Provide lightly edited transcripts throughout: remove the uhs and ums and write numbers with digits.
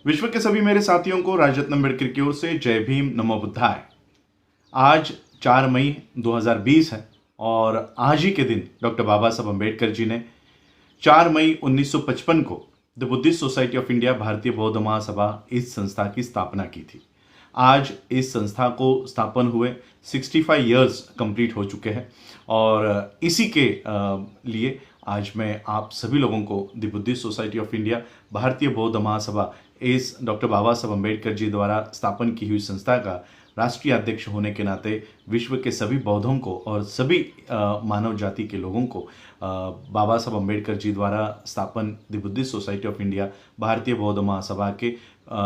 विश्व के सभी मेरे साथियों को राजरत्न अम्बेडकर की ओर से जय भीम, नमो बुद्धाय। आज 4 मई 2020 है और आज ही के दिन डॉक्टर बाबा साहब अम्बेडकर जी ने 4 मई 1955 को the Buddhist society of India भारतीय बौद्ध महासभा इस संस्था की स्थापना की थी। आज इस संस्था को स्थापन हुए 65 इयर्स कंप्लीट हो चुके हैं और इसी के लिए आज मैं आप सभी लोगों को the Buddhist society of India भारतीय बौद्ध महासभा इस डॉक्टर बाबा साहब अम्बेडकर जी द्वारा स्थापन की हुई संस्था का राष्ट्रीय अध्यक्ष होने के नाते विश्व के सभी बौद्धों को और सभी मानव जाति के लोगों को बाबा साहब अम्बेडकर जी द्वारा स्थापन the Buddhist society of India भारतीय बौद्ध महासभा के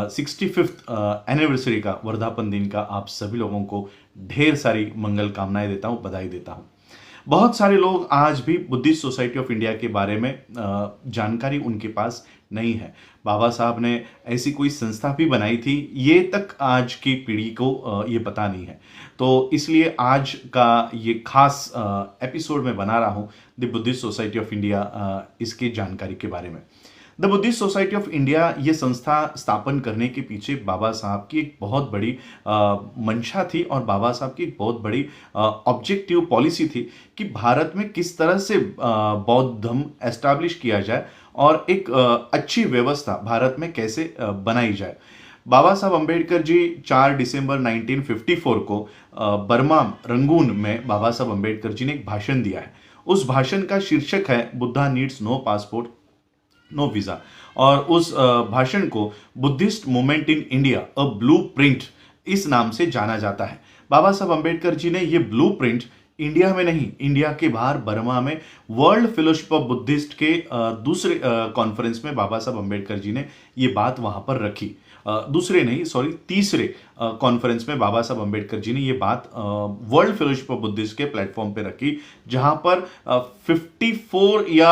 65th एनिवर्सरी का वर्धापन दिन का आप सभी लोगों को ढेर सारी मंगल कामनाएं देता हूं, बधाई देता हूं। बहुत सारे लोग आज भी बुद्धिस्ट सोसाइटी ऑफ इंडिया के बारे में जानकारी उनके पास नहीं है। बाबा साहब ने ऐसी कोई संस्था भी बनाई थी, ये तक आज की पीढ़ी को ये पता नहीं है। तो इसलिए आज का ये खास एपिसोड में बना रहा हूँ the Buddhist society of India इसकी जानकारी के बारे में। The Buddhist society of India ये संस्था स्थापन करने के पीछे बाबा साहब की एक बहुत बड़ी मंशा थी और बाबा साहब की एक बहुत बड़ी ऑब्जेक्टिव पॉलिसी थी कि भारत में किस तरह से बौद्ध धर्म एस्टैब्लिश किया जाए और एक अच्छी व्यवस्था भारत में कैसे बनाई जाए। बाबा साहब अम्बेडकर जी 4 दिसंबर 1954 को बर्मा रंगून में बाबा साहब अम्बेडकर जी ने एक भाषण दिया है। उस भाषण का शीर्षक है Buddha needs no passport no visa और उस भाषण को Buddhist movement in India a blueprint इस नाम से जाना जाता है। बाबा साहब अम्बेडकर जी ने ये ब्लू प्रिंट इंडिया में नहीं, इंडिया के बाहर बर्मा में वर्ल्ड फेलोशिप ऑफ बुद्धिस्ट के दूसरे कॉन्फ्रेंस में बाबा साहब अम्बेडकर जी ने ये बात वहां पर रखी। तीसरे कॉन्फ्रेंस में बाबा साहब अम्बेडकर जी ने ये बात वर्ल्ड फेलोशिप ऑफ बुद्धिस्ट के प्लेटफॉर्म पे रखी, जहां पर 54 या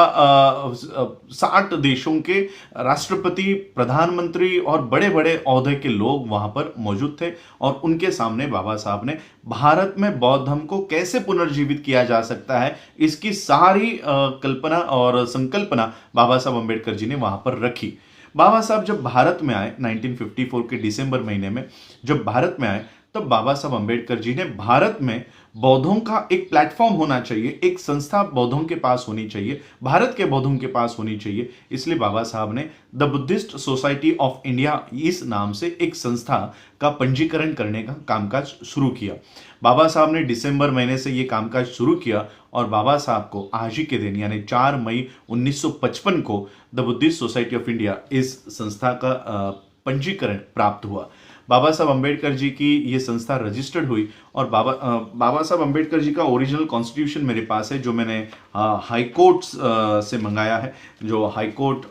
60 देशों के राष्ट्रपति, प्रधानमंत्री और बड़े बड़े ओहदे के लोग वहां पर मौजूद थे और उनके सामने बाबा साहब ने भारत में बौद्ध धर्म को कैसे पुनर्जीवित किया जा सकता है, इसकी सारी कल्पना और संकल्पना बाबा साहब अम्बेडकर जी ने वहां पर रखी। बाबा साहब जब भारत में आए 1954 के दिसंबर महीने में जब भारत में आए, तब बाबा साहब अम्बेडकर जी ने भारत में बौद्धों का एक प्लेटफॉर्म होना चाहिए, एक संस्था बौद्धों के पास होनी चाहिए, भारत के बौद्धों के पास होनी चाहिए। इसलिए बाबा साहब ने the Buddhist society of India इस नाम से एक संस्था का पंजीकरण करने का कामकाज शुरू किया। बाबा साहब ने दिसंबर महीने से ये कामकाज शुरू किया और बाबा साहब को आज ही के दिन यानी 4 मई 1955 को the Buddhist society of India इस संस्था का पंजीकरण प्राप्त हुआ। बाबा साहब अम्बेडकर जी की ये संस्था रजिस्टर्ड हुई और बाबा साहब अम्बेडकर जी का ओरिजिनल कॉन्स्टिट्यूशन मेरे पास है, जो मैंने हाई कोर्ट से मंगाया है। जो high court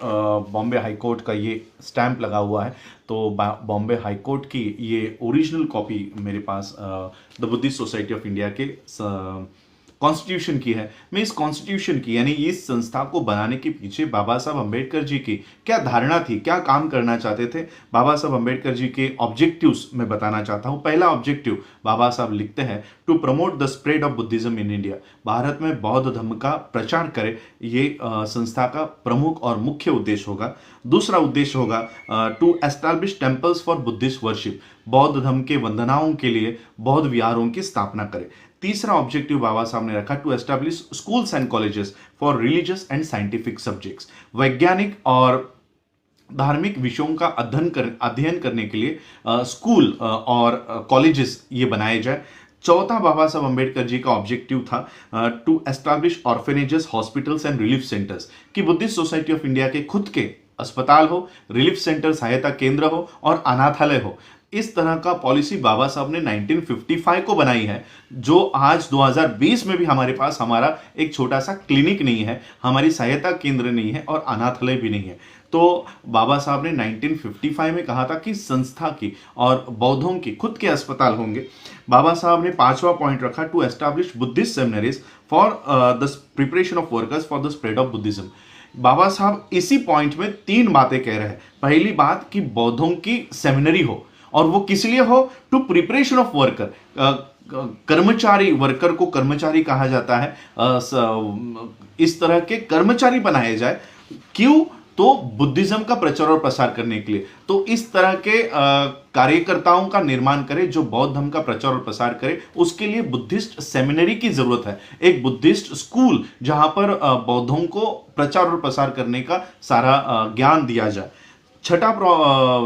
Bombay high court का ये स्टैंप लगा हुआ है, तो बॉम्बे हाई कोर्ट की ये ओरिजिनल कॉपी मेरे पास the Buddhist society of India के कॉन्स्टिट्यूशन की है। मैं इस कॉन्स्टिट्यूशन की यानी इस संस्था को बनाने के पीछे बाबा साहब अम्बेडकर जी की क्या धारणा थी, क्या काम करना चाहते थे, बाबा साहब अम्बेडकर जी के ऑब्जेक्टिव्स मैं बताना चाहता हूं। पहला ऑब्जेक्टिव बाबा साहब लिखते हैं, to promote the spread of Buddhism in India. Bharat में बौद्ध धर्म का प्रचार करे, ये संस्था का प्रमुख और मुख्य उद्देश्य होगा। दूसरा उद्देश्य होगा to establish temples for Buddhist worship, बौद्ध धर्म के वंदनाओं के लिए बौद्ध विहारों की स्थापना करे। तीसरा ऑब्जेक्टिव बाबा साहब ने रखा, to establish schools and colleges for religious and scientific subjects, वैज्ञानिक और धार्मिक विषयों का अध्ययन करने के लिए स्कूल और कॉलेजेस ये बनाए जाए। चौथा बाबा साहब अम्बेडकर जी का ऑब्जेक्टिव था to establish orphanages, hospitals and relief centres, कि बुद्धिस्ट सोसाइटी ऑफ इंडिया के खुद के अस्पताल हो, रिलीफ सेंटर सहायता केंद्र हो और अनाथालय हो। इस तरह का पॉलिसी बाबा साहब ने 1955 को बनाई है, जो आज 2020 में भी हमारे पास हमारा एक छोटा सा क्लिनिक नहीं है, हमारी सहायता केंद्र नहीं है और अनाथालय भी नहीं है। तो बाबा साहब ने 1955 में कहा था कि संस्था की और बौद्धों की खुद के अस्पताल होंगे। बाबा साहब ने 5वां पॉइंट रखा, to establish Buddhist seminaries for the preparation of workers for the spread of Buddhism. Baba Saheb इसी पॉइंट में 3 बातें कह रहे हैं। पहली बात कि बौद्धों की सेमिनरी हो, और वो किस लिए हो, टू प्रिपरेशन ऑफ वर्कर, कर्मचारी, वर्कर को कर्मचारी कहा जाता है, इस तरह के कर्मचारी बनाए जाए। क्यों? तो बुद्धिज्म का प्रचार और प्रसार करने के लिए। तो इस तरह के कार्यकर्ताओं का निर्माण करे जो बौद्ध धर्म का प्रचार और प्रसार करे। उसके लिए बुद्धिस्ट सेमिनरी की जरूरत है, एक बुद्धिस्ट स्कूल जहां पर बौद्धों को प्रचार और प्रसार करने का सारा ज्ञान दिया जाए। छठा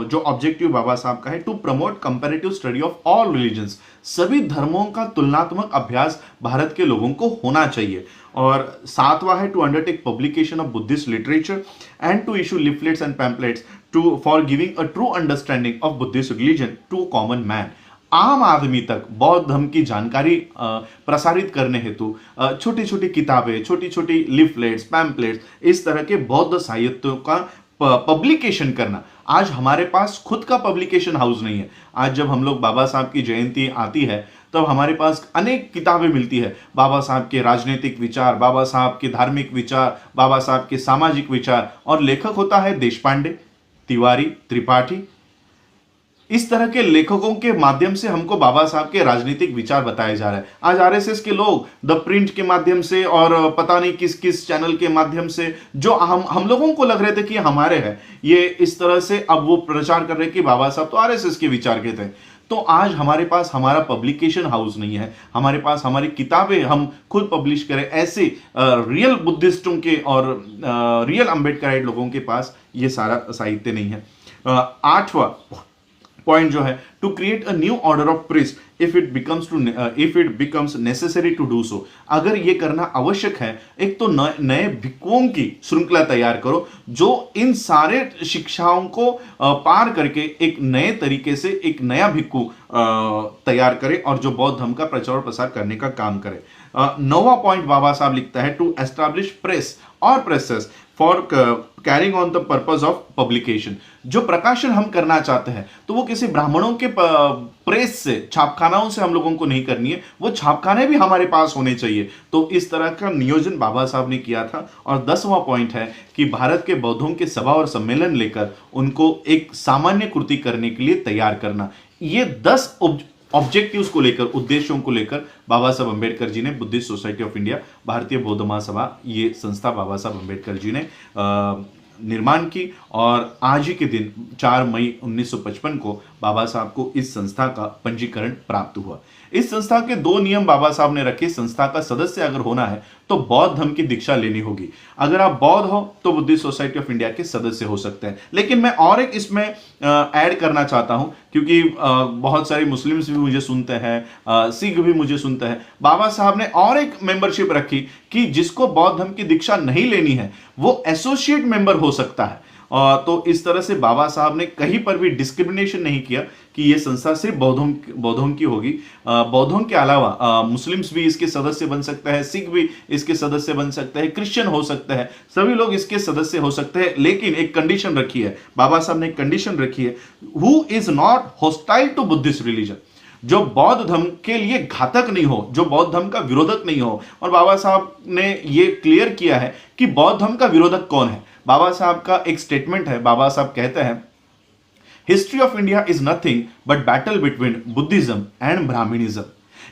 जो ऑब्जेक्टिव बाबा साहब का है, to promote comparative study of all religions. सभी धर्मों का तुलनात्मक अभ्यास भारत के लोगों को होना चाहिए। और सातवां है, to undertake publication of Buddhist literature and to issue leaflets and pamphlets to for giving a true understanding of Buddhist religion to common man. आम आदमी तक बौद्ध धर्म की जानकारी प्रसारित करने हेतु छोटी छोटी किताबें, छोटी छोटी लिफलेट्स, पैम्पलेट्स, इस तरह के बौद्ध साहित्यों का पब्लिकेशन करना। आज हमारे पास खुद का पब्लिकेशन हाउस नहीं है। आज जब हम लोग बाबा साहब की जयंती आती है तब हमारे पास अनेक किताबें मिलती है, बाबा साहब के राजनीतिक विचार, बाबा साहब के धार्मिक विचार, बाबा साहब के सामाजिक विचार, और लेखक होता है देशपांडे, तिवारी, त्रिपाठी। इस तरह के लेखकों के माध्यम से हमको बाबा साहब के राजनीतिक विचार बताए जा रहे हैं। आज आरएसएस के लोग द प्रिंट के माध्यम से और पता नहीं किस किस चैनल के माध्यम से जो हम लोगों को लग रहे थे कि हमारे हैं, ये इस तरह से अब वो प्रचार कर रहे कि बाबा साहब तो आरएसएस के विचार के थे। तो आज हमारे पास हमारा पब्लिकेशन हाउस नहीं है, हमारे पास हमारी किताबें हम खुद पब्लिश करें, ऐसे रियल बुद्धिस्टों के और रियल अम्बेडकराइट लोगों के पास ये सारा साहित्य नहीं है। आठवां पॉइंट जो है, to create a new order of priest if it becomes necessary to do so. अगर ये करना आवश्यक है, एक तो नए भिक्षुओं की श्रृंखला तैयार करो जो इन सारे शिक्षाओं को पार करके एक नए तरीके से एक नया भिक्षु तैयार करे और जो बौद्ध धर्म का प्रचार और प्रसार करने का काम करे। नौवां पॉइंट बाबा साहब लिखता है, टू एस्टैब्लिश प्रेस और presses for carrying on the purpose of publication. जो प्रकाशन हम करना चाहते हैं तो वो किसी ब्राह्मणों के प्रेस से, छापखानाओं से हम लोगों को नहीं करनी है, वो छापखाने भी हमारे पास होने चाहिए। तो इस तरह का नियोजन बाबा साहब ने किया था। और 10वां पॉइंट है कि भारत के बौद्धों के सभा और सम्मेलन लेकर उनको एक सामान्य कृति करने के लिए तैयार करना। ये 10 ऑब्जेक्टिव्स को लेकर, उद्देश्यों को लेकर बाबा साहब अम्बेडकर जी ने बुद्धिस्ट सोसाइटी ऑफ इंडिया, भारतीय बौद्ध महासभा, ये संस्था बाबा साहब अम्बेडकर जी ने निर्माण की। और आज ही के दिन 4 मई 1955 को बाबा साहब को इस संस्था का पंजीकरण प्राप्त हुआ। इस संस्था के 2 नियम बाबा साहब ने रखे। संस्था का सदस्य अगर होना है तो बौद्ध धर्म की दीक्षा लेनी होगी। अगर आप बौद्ध हो तो बुद्धिस्ट सोसाइटी ऑफ इंडिया के सदस्य हो सकते हैं। लेकिन मैं और एक इसमें ऐड करना चाहता हूं, क्योंकि बहुत सारे मुस्लिम्स भी मुझे सुनते हैं, सिख भी मुझे सुनते हैं। बाबा साहब ने और एक मेंबरशिप रखी कि जिसको बौद्ध धर्म की दीक्षा नहीं लेनी है वो एसोसिएट मेंबर हो सकता है। तो इस तरह से बाबा साहब ने कहीं पर भी डिस्क्रिमिनेशन नहीं किया कि ये संस्था सिर्फ बौद्धों की होगी। बौद्धों के अलावा मुस्लिम्स भी इसके सदस्य बन सकते हैं, सिख भी इसके सदस्य बन सकते हैं, क्रिश्चियन हो सकते हैं, सभी लोग इसके सदस्य हो सकते हैं। लेकिन एक कंडीशन रखी है, बाबा साहब ने एक कंडीशन रखी है, who is not hostile to Buddhist religion, जो बौद्ध धर्म के लिए घातक नहीं हो, जो बौद्ध धर्म का विरोधक नहीं हो। और बाबा साहब ने यह क्लियर किया है कि बौद्ध धर्म का विरोधक कौन है। बाबा साहब का एक स्टेटमेंट है, बाबा साहब कहते हैं, history of India is nothing but battle between Buddhism and Brahmanism.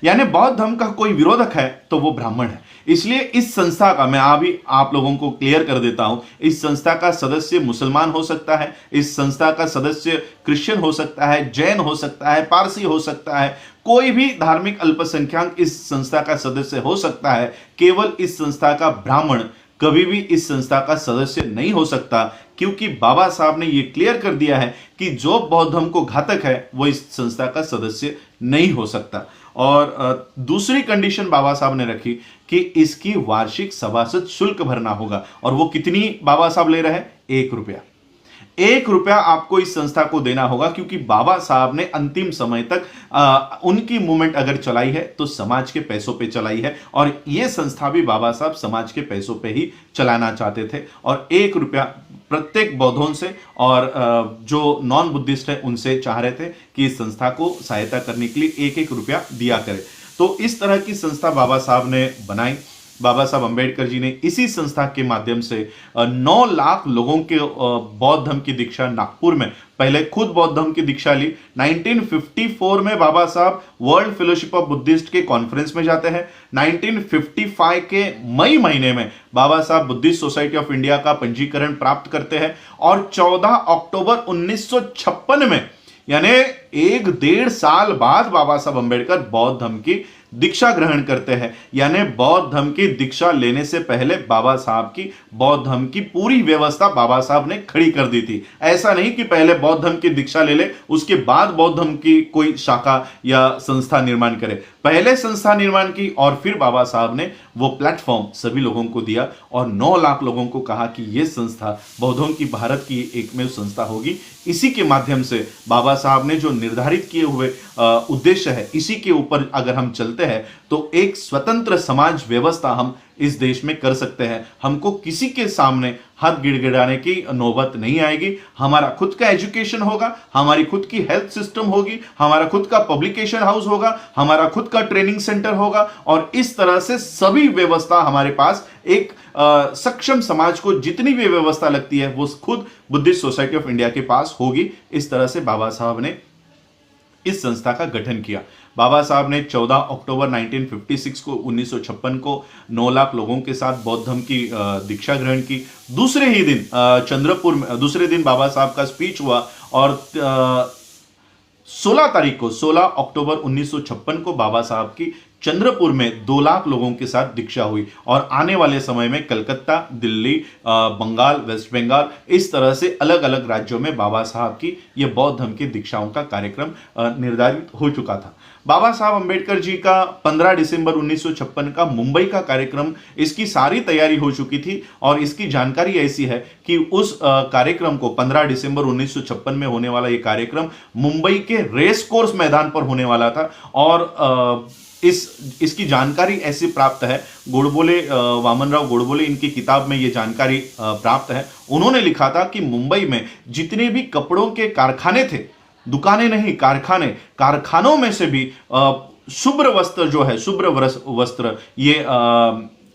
यानी बौद्ध धर्म का कोई विरोधक है तो वो ब्राह्मण है। इसलिए इस संस्था का मैं अभी आप लोगों को क्लियर कर देता हूं, इस संस्था का सदस्य मुसलमान हो सकता है, इस संस्था का सदस्य क्रिश्चियन हो सकता है, जैन हो सकता है, पारसी हो सकता है, कोई भी धार्मिक अल्पसंख्यक इस संस्था का सदस्य हो सकता है। केवल इस संस्था का ब्राह्मण कभी भी इस संस्था का सदस्य नहीं हो सकता, क्योंकि बाबा साहब ने यह क्लियर कर दिया है कि जो बौद्ध धर्म को घातक है वो इस संस्था का सदस्य नहीं हो सकता। और दूसरी कंडीशन बाबा साहब ने रखी कि इसकी वार्षिक सभासद शुल्क भरना होगा। और वो कितनी बाबा साहब ले रहे हैं? 1 रुपया। 1 रुपया आपको इस संस्था को देना होगा, क्योंकि बाबा साहब ने अंतिम समय तक उनकी मूवमेंट अगर चलाई है तो समाज के पैसों पे चलाई है। और यह संस्था भी बाबा साहब समाज के पैसों पे ही चलाना चाहते थे। और 1 रुपया प्रत्येक बौद्धों से और जो नॉन बुद्धिस्ट है उनसे चाह रहे थे कि इस संस्था को सहायता करने के लिए 1-1 रुपया दिया करे। तो इस तरह की संस्था बाबा साहब ने बनाई। बाबा साहब अंबेडकर जी ने इसी संस्था के माध्यम से 9 लाख लोगों के बौद्ध धर्म की दीक्षा नागपुर में पहले खुद बौद्ध धर्म की दीक्षा ली। 1954 में बाबा साहब वर्ल्ड फेलोशिप ऑफ बुद्धिस्ट के कॉन्फ्रेंस में जाते हैं। 1955 के मई महीने में बाबा साहब बुद्धिस्ट सोसाइटी ऑफ इंडिया का पंजीकरण प्राप्त करते हैं और 14 अक्टूबर 1956 में यानी 1.5 साल बाद बाबा साहब अंबेडकर बौद्ध धर्म की दीक्षा ग्रहण करते हैं। यानी बौद्ध धर्म की दीक्षा लेने से पहले बाबा साहब की बौद्ध धर्म की पूरी व्यवस्था बाबा साहब ने खड़ी कर दी थी। ऐसा नहीं कि पहले बौद्ध धर्म की दीक्षा ले ले उसके बाद बौद्ध धर्म की कोई शाखा या संस्था निर्माण करे, पहले संस्था निर्माण की और फिर बाबा साहब ने वो प्लेटफॉर्म सभी लोगों को दिया और 9 लाख लोगों को कहा कि यह संस्था बौद्धों की भारत की एकमेव संस्था होगी। इसी के माध्यम से बाबा साहब ने जो निर्धारित किए हुए उद्देश्य है, इसी के ऊपर अगर हम चलते हैं तो एक स्वतंत्र समाज व्यवस्था हम इस देश में कर सकते हैं। हमको किसी के सामने हाथ गिड़गिड़ाने की नौबत नहीं आएगी। हमारा खुद का एजुकेशन होगा, हमारी खुद की हेल्थ सिस्टम होगी, हमारा खुद का पब्लिकेशन हाउस होगा, हमारा खुद का ट्रेनिंग सेंटर होगा और इस तरह से सभी व्यवस्था हमारे पास एक सक्षम समाज को जितनी भी व्यवस्था लगती है वो खुद बुद्धिस्ट सोसाइटी ऑफ इंडिया के पास होगी। इस तरह से बाबा साहब ने इस संस्था का गठन किया। बाबा साहब ने 14 अक्टूबर 1956 को 1956 को 9 लाख लोगों के साथ बौद्ध धर्म की दीक्षा ग्रहण की। दूसरे ही दिन चंद्रपुर में दूसरे दिन बाबा साहब का स्पीच हुआ और 16 अक्टूबर 1956 को बाबा साहब की चंद्रपुर में 2 लाख लोगों के साथ दीक्षा हुई और आने वाले समय में कलकत्ता, दिल्ली, बंगाल, वेस्ट बंगाल, इस तरह से अलग अलग राज्यों में बाबा साहब की यह बौद्ध धर्म की दीक्षाओं का कार्यक्रम निर्धारित हो चुका था। बाबा साहब अंबेडकर जी का 15 दिसंबर 1956 का मुंबई का कार्यक्रम, इसकी सारी तैयारी हो चुकी थी और इसकी जानकारी ऐसी है कि उस कार्यक्रम को 15 दिसंबर 1956 में होने वाला यह कार्यक्रम मुंबई के रेस कोर्स मैदान पर होने वाला था और इसकी जानकारी ऐसी प्राप्त है, गोडबोले वामनराव गोडबोले इनकी किताब में ये जानकारी प्राप्त है। उन्होंने लिखा था कि मुंबई में जितने भी कपड़ों के कारखाने थे, दुकानें नहीं कारखाने, कारखानों में से भी शुभ्र वस्त्र जो है, शुभ्र वस्त्र ये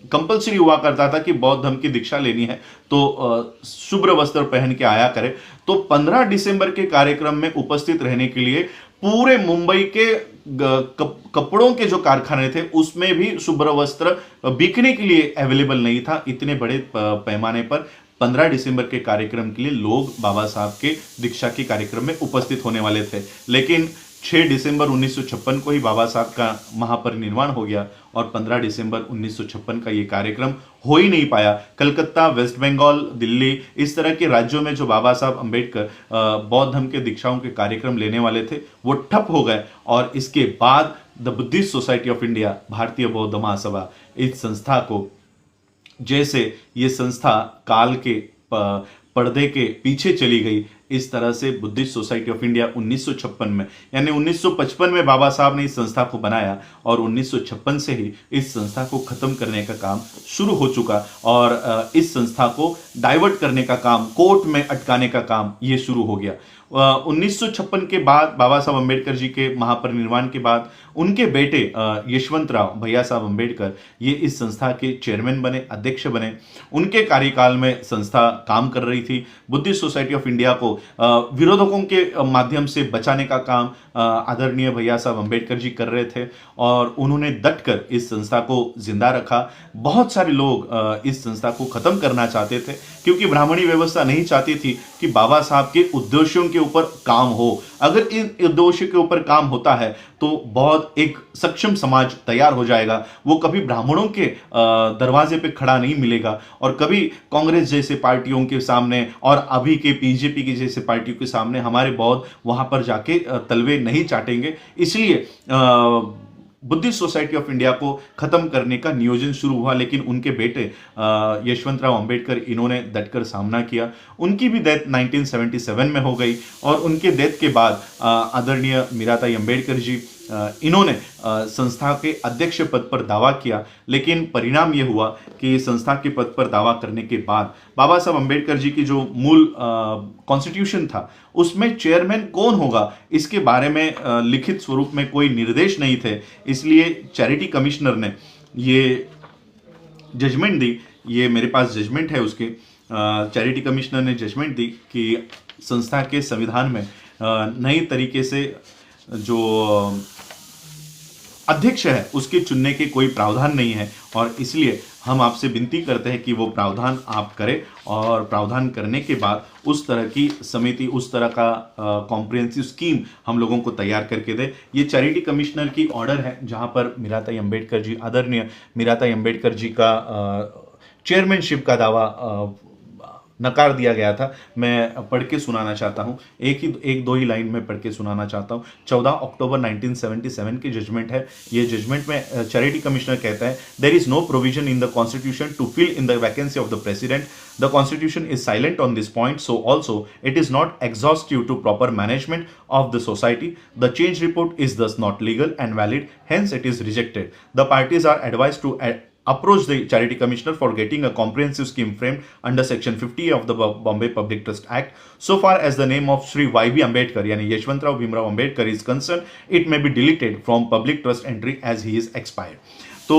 कंपलसरी हुआ करता था कि बौद्ध धर्म की दीक्षा लेनी है तो शुभ्र वस्त्र पहन के आया करे। तो 15 दिसंबर के कार्यक्रम में उपस्थित रहने के लिए पूरे मुंबई के कपड़ों के जो कारखाने थे उसमें भी शुभ्र वस्त्र बिकने के लिए अवेलेबल नहीं था। इतने बड़े पैमाने पर 15 दिसंबर के कार्यक्रम के लिए लोग बाबा साहब के दीक्षा के कार्यक्रम में उपस्थित होने वाले थे, लेकिन 6 दिसंबर 1956 को ही बाबा साहब का महापरिनिर्वाण हो गया और 15 दिसंबर 1956 का ये कार्यक्रम हो ही नहीं पाया। कलकत्ता, वेस्ट बंगाल, दिल्ली, इस तरह के राज्यों में जो बाबा साहब अंबेडकर बौद्ध धर्म के दीक्षाओं के कार्यक्रम लेने वाले थे वो ठप हो गए और इसके बाद the Buddhist society of India, भारतीय बौद्ध महासभा, इस संस्था को जैसे ये संस्था काल के पर्दे के पीछे चली गई, इस तरह से बुद्धिस्ट सोसाइटी ऑफ इंडिया 1956 में यानी 1955 में बाबा साहब ने इस संस्था को बनाया और 1956 से ही इस संस्था को खत्म करने का काम शुरू हो चुका और इस संस्था को डाइवर्ट करने का काम, कोर्ट में अटकाने का काम ये शुरू हो गया। 1956 के बाद बाबा साहब अंबेडकर जी के महापरिनिर्वाण के बाद उनके बेटे यशवंतराव भैया साहब अंबेडकर ये इस संस्था के चेयरमैन बने, अध्यक्ष बने। उनके कार्यकाल में संस्था काम कर रही थी। बुद्धिस्ट सोसाइटी ऑफ इंडिया को विरोधकों के माध्यम से बचाने का काम आदरणीय भैया साहब अंबेडकर जी कर रहे थे और उन्होंने डटकर इस संस्था को जिंदा रखा। बहुत सारे लोग इस संस्था को खत्म करना चाहते थे क्योंकि ब्राह्मणी व्यवस्था नहीं चाहती थी कि बाबा साहब के उद्देश्यों के ऊपर काम हो। अगर इन उद्देश्यों के ऊपर काम होता है तो बहुत एक सक्षम समाज तैयार हो जाएगा। वो कभी ब्राह्मणों के दरवाजे पे खड़ा नहीं मिलेगा और कभी कांग्रेस जैसे पार्टियों के सामने और अभी के बीजेपी की जैसे पार्टियों के सामने हमारे बौद्ध वहां पर जाके तलवे नहीं चाटेंगे। इसलिए बुद्धिस्ट सोसाइटी ऑफ इंडिया को खत्म करने का नियोजन शुरू हुआ, लेकिन उनके बेटे यशवंतराव अंबेडकर इन्होंने डटकर सामना किया। उनकी भी डेथ 1977 में हो गई और उनके डेथ के बाद आदरणीय मीराताई अंबेडकर जी इन्होंने संस्था के अध्यक्ष पद पर दावा किया, लेकिन परिणाम यह हुआ कि संस्था के पद पर दावा करने के बाद बाबा साहब अंबेडकर जी की जो मूल कॉन्स्टिट्यूशन था उसमें चेयरमैन कौन होगा इसके बारे में लिखित स्वरूप में कोई निर्देश नहीं थे। इसलिए चैरिटी कमिश्नर ने ये जजमेंट दी, ये मेरे पास जजमेंट है उसके, चैरिटी कमिश्नर ने जजमेंट दी कि संस्था के संविधान में नई तरीके से जो अध्यक्ष है उसके चुनने के कोई प्रावधान नहीं है, और इसलिए हम आपसे विनती करते हैं कि वो प्रावधान आप करें, और प्रावधान करने के बाद उस तरह की समिति, उस तरह का कॉम्प्रिहेंसिव स्कीम हम लोगों को तैयार करके दे। ये चैरिटी कमिश्नर की ऑर्डर है, जहां पर मीराताई अंबेडकर जी, आदरणीय मीराताई अंबेडकर जी का चेयरमैनशिप का दावा नकार दिया गया था। मैं पढ़ के सुनाना चाहता हूँ, एक दो ही लाइन में पढ़ के सुनाना चाहता हूँ। 14 अक्टूबर 1977 की जजमेंट है। ये जजमेंट में चैरिटी कमिश्नर कहता है, there is no provision in the constitution to fill in the vacancy of the president. The constitution is silent on this point, so also it is not exhaustive to proper management of the society. The change report is thus not legal and valid, hence it is rejected. The parties are advised to approach the Charity Commissioner for getting a comprehensive scheme framed under Section 50 of the Bombay Public Trust Act. So far as the name of Shri Y.B. Ambedkar, yani Yashwantrao Bhimrao Ambedkar is concerned, it may be deleted from public trust entry as he is expired. तो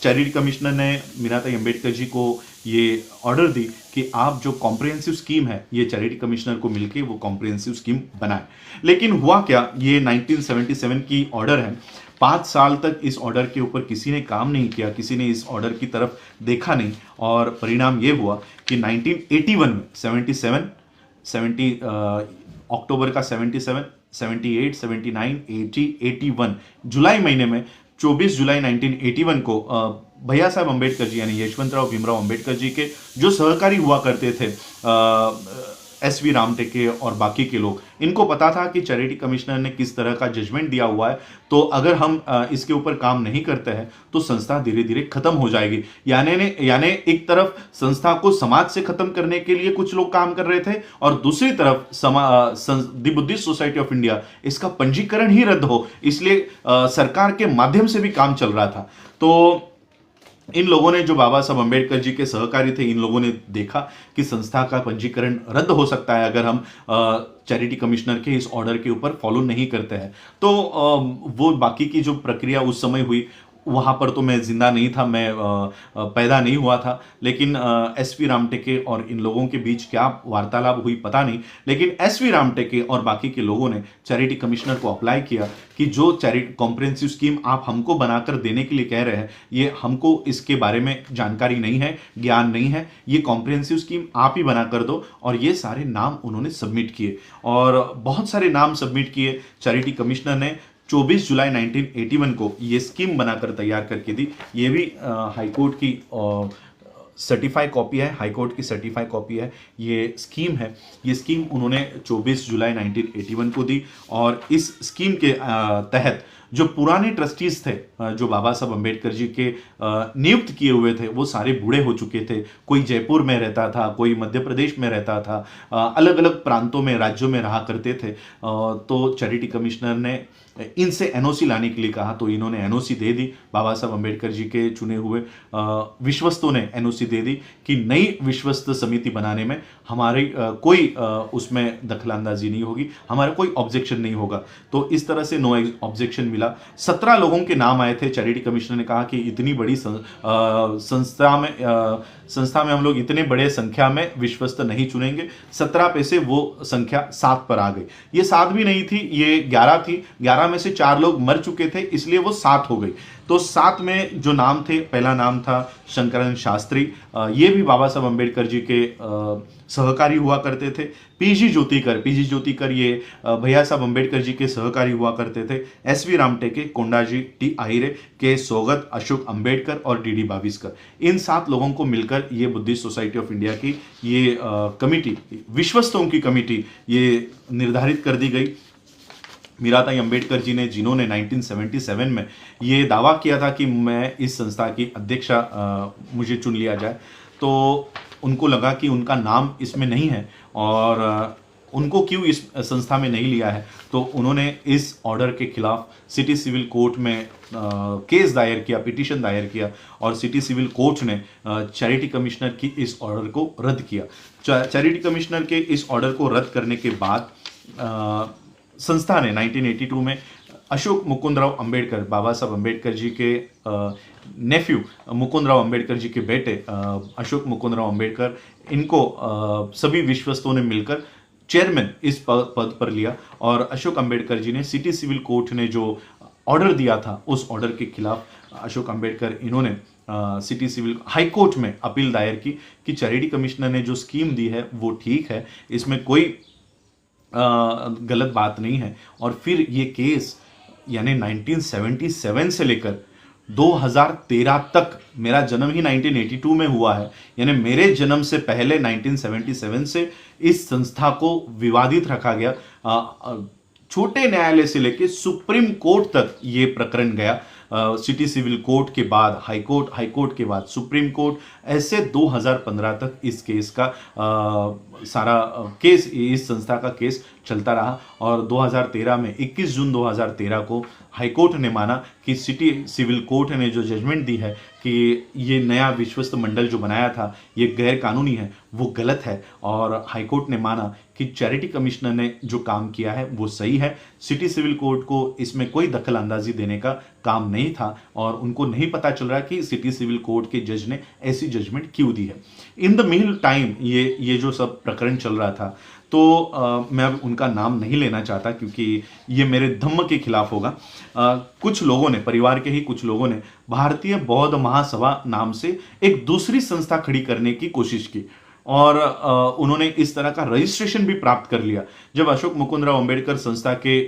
charity commissioner ने मीराताई अंबेडकर जी को ये order दी कि आप जो comprehensive scheme है, ये charity commissioner को मिलके वो कॉम्प्रिहेंसिव स्कीम बनाए। लेकिन हुआ क्या, ये 1977 की ऑर्डर है। 5 साल तक इस ऑर्डर के ऊपर किसी ने काम नहीं किया, किसी ने इस ऑर्डर की तरफ देखा नहीं, और परिणाम ये हुआ कि 1981 में 70 अक्टूबर का 77, 78, 79, 80, 81 जुलाई महीने में 24 जुलाई 1981 को भैया साहब अंबेडकर जी यानी यशवंतराव भीमराव अंबेडकर जी के जो सहकारी हुआ करते थे, एस.वी. रामटेके और बाकी के लोग, इनको पता था कि चैरिटी कमिश्नर ने किस तरह का जजमेंट दिया हुआ है, तो अगर हम इसके ऊपर काम नहीं करते हैं तो संस्था धीरे धीरे खत्म हो जाएगी। यानी एक तरफ संस्था को समाज से खत्म करने के लिए कुछ लोग काम कर रहे थे, और दूसरी तरफ the Buddhist society of India, इसका पंजीकरण ही रद्द हो, इसलिए सरकार के माध्यम से भी काम चल रहा था। तो इन लोगों ने, जो बाबा साहब अंबेडकर जी के सहकारी थे, इन लोगों ने देखा कि संस्था का पंजीकरण रद्द हो सकता है अगर हम चैरिटी कमिश्नर के इस ऑर्डर के ऊपर फॉलो नहीं करते हैं। तो वो बाकी की जो प्रक्रिया उस समय हुई, वहाँ पर तो मैं जिंदा नहीं था, मैं पैदा नहीं हुआ था, लेकिन एस.वी. रामटेके और इन लोगों के बीच क्या वार्तालाप हुई पता नहीं, लेकिन एस.वी. रामटेके और बाकी के लोगों ने चैरिटी कमिश्नर को अप्लाई किया कि जो चैरिटी कॉम्प्रिहेंसिव स्कीम आप हमको बनाकर देने के लिए कह रहे हैं, ये हमको इसके बारे में जानकारी नहीं है, ज्ञान नहीं है, ये कॉम्प्रिहेंसिव स्कीम आप ही बनाकर दो। और ये सारे नाम उन्होंने सबमिट किए, और बहुत सारे नाम सबमिट किए। चैरिटी कमिश्नर ने 24 जुलाई 1981 को ये स्कीम बनाकर तैयार करके दी। ये भी हाईकोर्ट की सर्टिफाई कॉपी है, हाईकोर्ट की सर्टिफाई कॉपी है, ये स्कीम है। ये स्कीम उन्होंने 24 जुलाई 1981 को दी, और इस स्कीम के तहत जो पुराने ट्रस्टीज थे, जो बाबा साहब अंबेडकर जी के नियुक्त किए हुए थे, वो सारे बूढ़े हो चुके थे। कोई जयपुर में रहता था, कोई मध्य प्रदेश में रहता था, अलग अलग प्रांतों में, राज्यों में रहा करते थे। तो चैरिटी कमिश्नर ने इनसे एनओसी लाने के लिए कहा, तो इन्होंने एनओसी दे दी। बाबा साहब अंबेडकर जी के चुने हुए विश्वस्तों ने एनओसी दे दी कि नई विश्वस्त समिति बनाने में हमारी कोई उसमें दखलंदाजी नहीं होगी, हमारा कोई ऑब्जेक्शन नहीं होगा। तो इस तरह से नो ऑब्जेक्शन मिला। 17 लोगों के नाम आए थे। चैरिटी कमिश्नर ने कहा कि इतनी बड़ी संस्था में हम लोग इतने बड़े संख्या में विश्वस्त नहीं चुनेंगे। 17 पे से वो संख्या 7 पर आ गई। ये 7 भी नहीं थी, ये 11 थी। 11 में से 4 लोग मर चुके थे, इसलिए वो 7 हो गई। तो 7 में जो नाम थे, पहला नाम था शंकरन शास्त्री, ये भी बाबा साहब अंबेडकर जी के सहकारी हुआ करते थे। पीजी ज्योतिकर ये भैया साहब अंबेडकर जी के सहकारी हुआ करते थे। एस.वी. रामटेके, कोंडाजी, टी आहिरे, के सोगत, अशोक अंबेडकर और डी.डी. बाविस्कर, इन 7 लोगों को मिलकर ये बुद्धिस्ट सोसाइटी ऑफ इंडिया की ये कमिटी, विश्वस्तों की कमिटी, ये निर्धारित कर दी गई। मीराताई अंबेडकर जी ने, जिन्होंने 1977 में ये दावा किया था कि मैं इस संस्था की अध्यक्षा मुझे चुन लिया जाए, तो उनको लगा कि उनका नाम इसमें नहीं है और उनको क्यों इस संस्था में नहीं लिया है, तो उन्होंने इस ऑर्डर के खिलाफ सिटी सिविल कोर्ट में केस दायर किया, पिटीशन दायर किया, और सिटी सिविल कोर्ट ने चैरिटी कमिश्नर की इस ऑर्डर को रद्द किया। चैरिटी कमिश्नर के इस ऑर्डर को रद्द करने के बाद संस्था ने 1982 में अशोक मुकुंदराव अंबेडकर, बाबा साहब अंबेडकर जी के नेफ्यू मुकुंदराव अंबेडकर जी के बेटे अशोक मुकुंदराव अंबेडकर, इनको सभी विश्वस्तों ने मिलकर चेयरमैन इस पद पर लिया। और अशोक अंबेडकर जी ने सिटी सिविल कोर्ट ने जो ऑर्डर दिया था, उस ऑर्डर के खिलाफ अशोक अंबेडकर इन्होंने सिटी सिविल हाई कोर्ट में अपील दायर की कि चैरिटी कमिश्नर ने जो स्कीम दी है वो ठीक है, इसमें कोई गलत बात नहीं है। और फिर ये केस यानी 1977 से लेकर 2013 तक, मेरा जन्म ही 1982 में हुआ है, यानी मेरे जन्म से पहले 1977 से इस संस्था को विवादित रखा गया। छोटे न्यायालय से लेकर सुप्रीम कोर्ट तक ये प्रकरण गया। सिटी सिविल कोर्ट के बाद हाई कोर्ट के बाद सुप्रीम कोर्ट, ऐसे 2015 तक इस केस का सारा केस, इस संस्था का केस चलता रहा। और 2013 में 21 जून 2013 को हाई कोर्ट ने माना कि सिटी सिविल कोर्ट ने जो जजमेंट दी है कि ये नया विश्वस्त मंडल जो बनाया था ये गैर कानूनी है, वो गलत है। और हाई कोर्ट ने माना कि चैरिटी कमिश्नर ने जो काम किया है वो सही है। सिटी सिविल कोर्ट को इसमें कोई दखल अंदाजी देने का काम नहीं था और उनको नहीं पता चल रहा कि सिटी सिविल कोर्ट के जज ने ऐसी जजमेंट क्यों दी है। इन द मीन टाइम ये जो सब प्रकरण चल रहा था, तो मैं अब उनका नाम नहीं लेना चाहता क्योंकि ये मेरे धम्म के खिलाफ होगा। कुछ लोगों ने, परिवार के ही कुछ लोगों ने भारतीय बौद्ध महासभा नाम से एक दूसरी संस्था खड़ी करने की कोशिश की और उन्होंने इस तरह का रजिस्ट्रेशन भी प्राप्त कर लिया। जब अशोक मुकुंदराव अंबेडकर संस्था के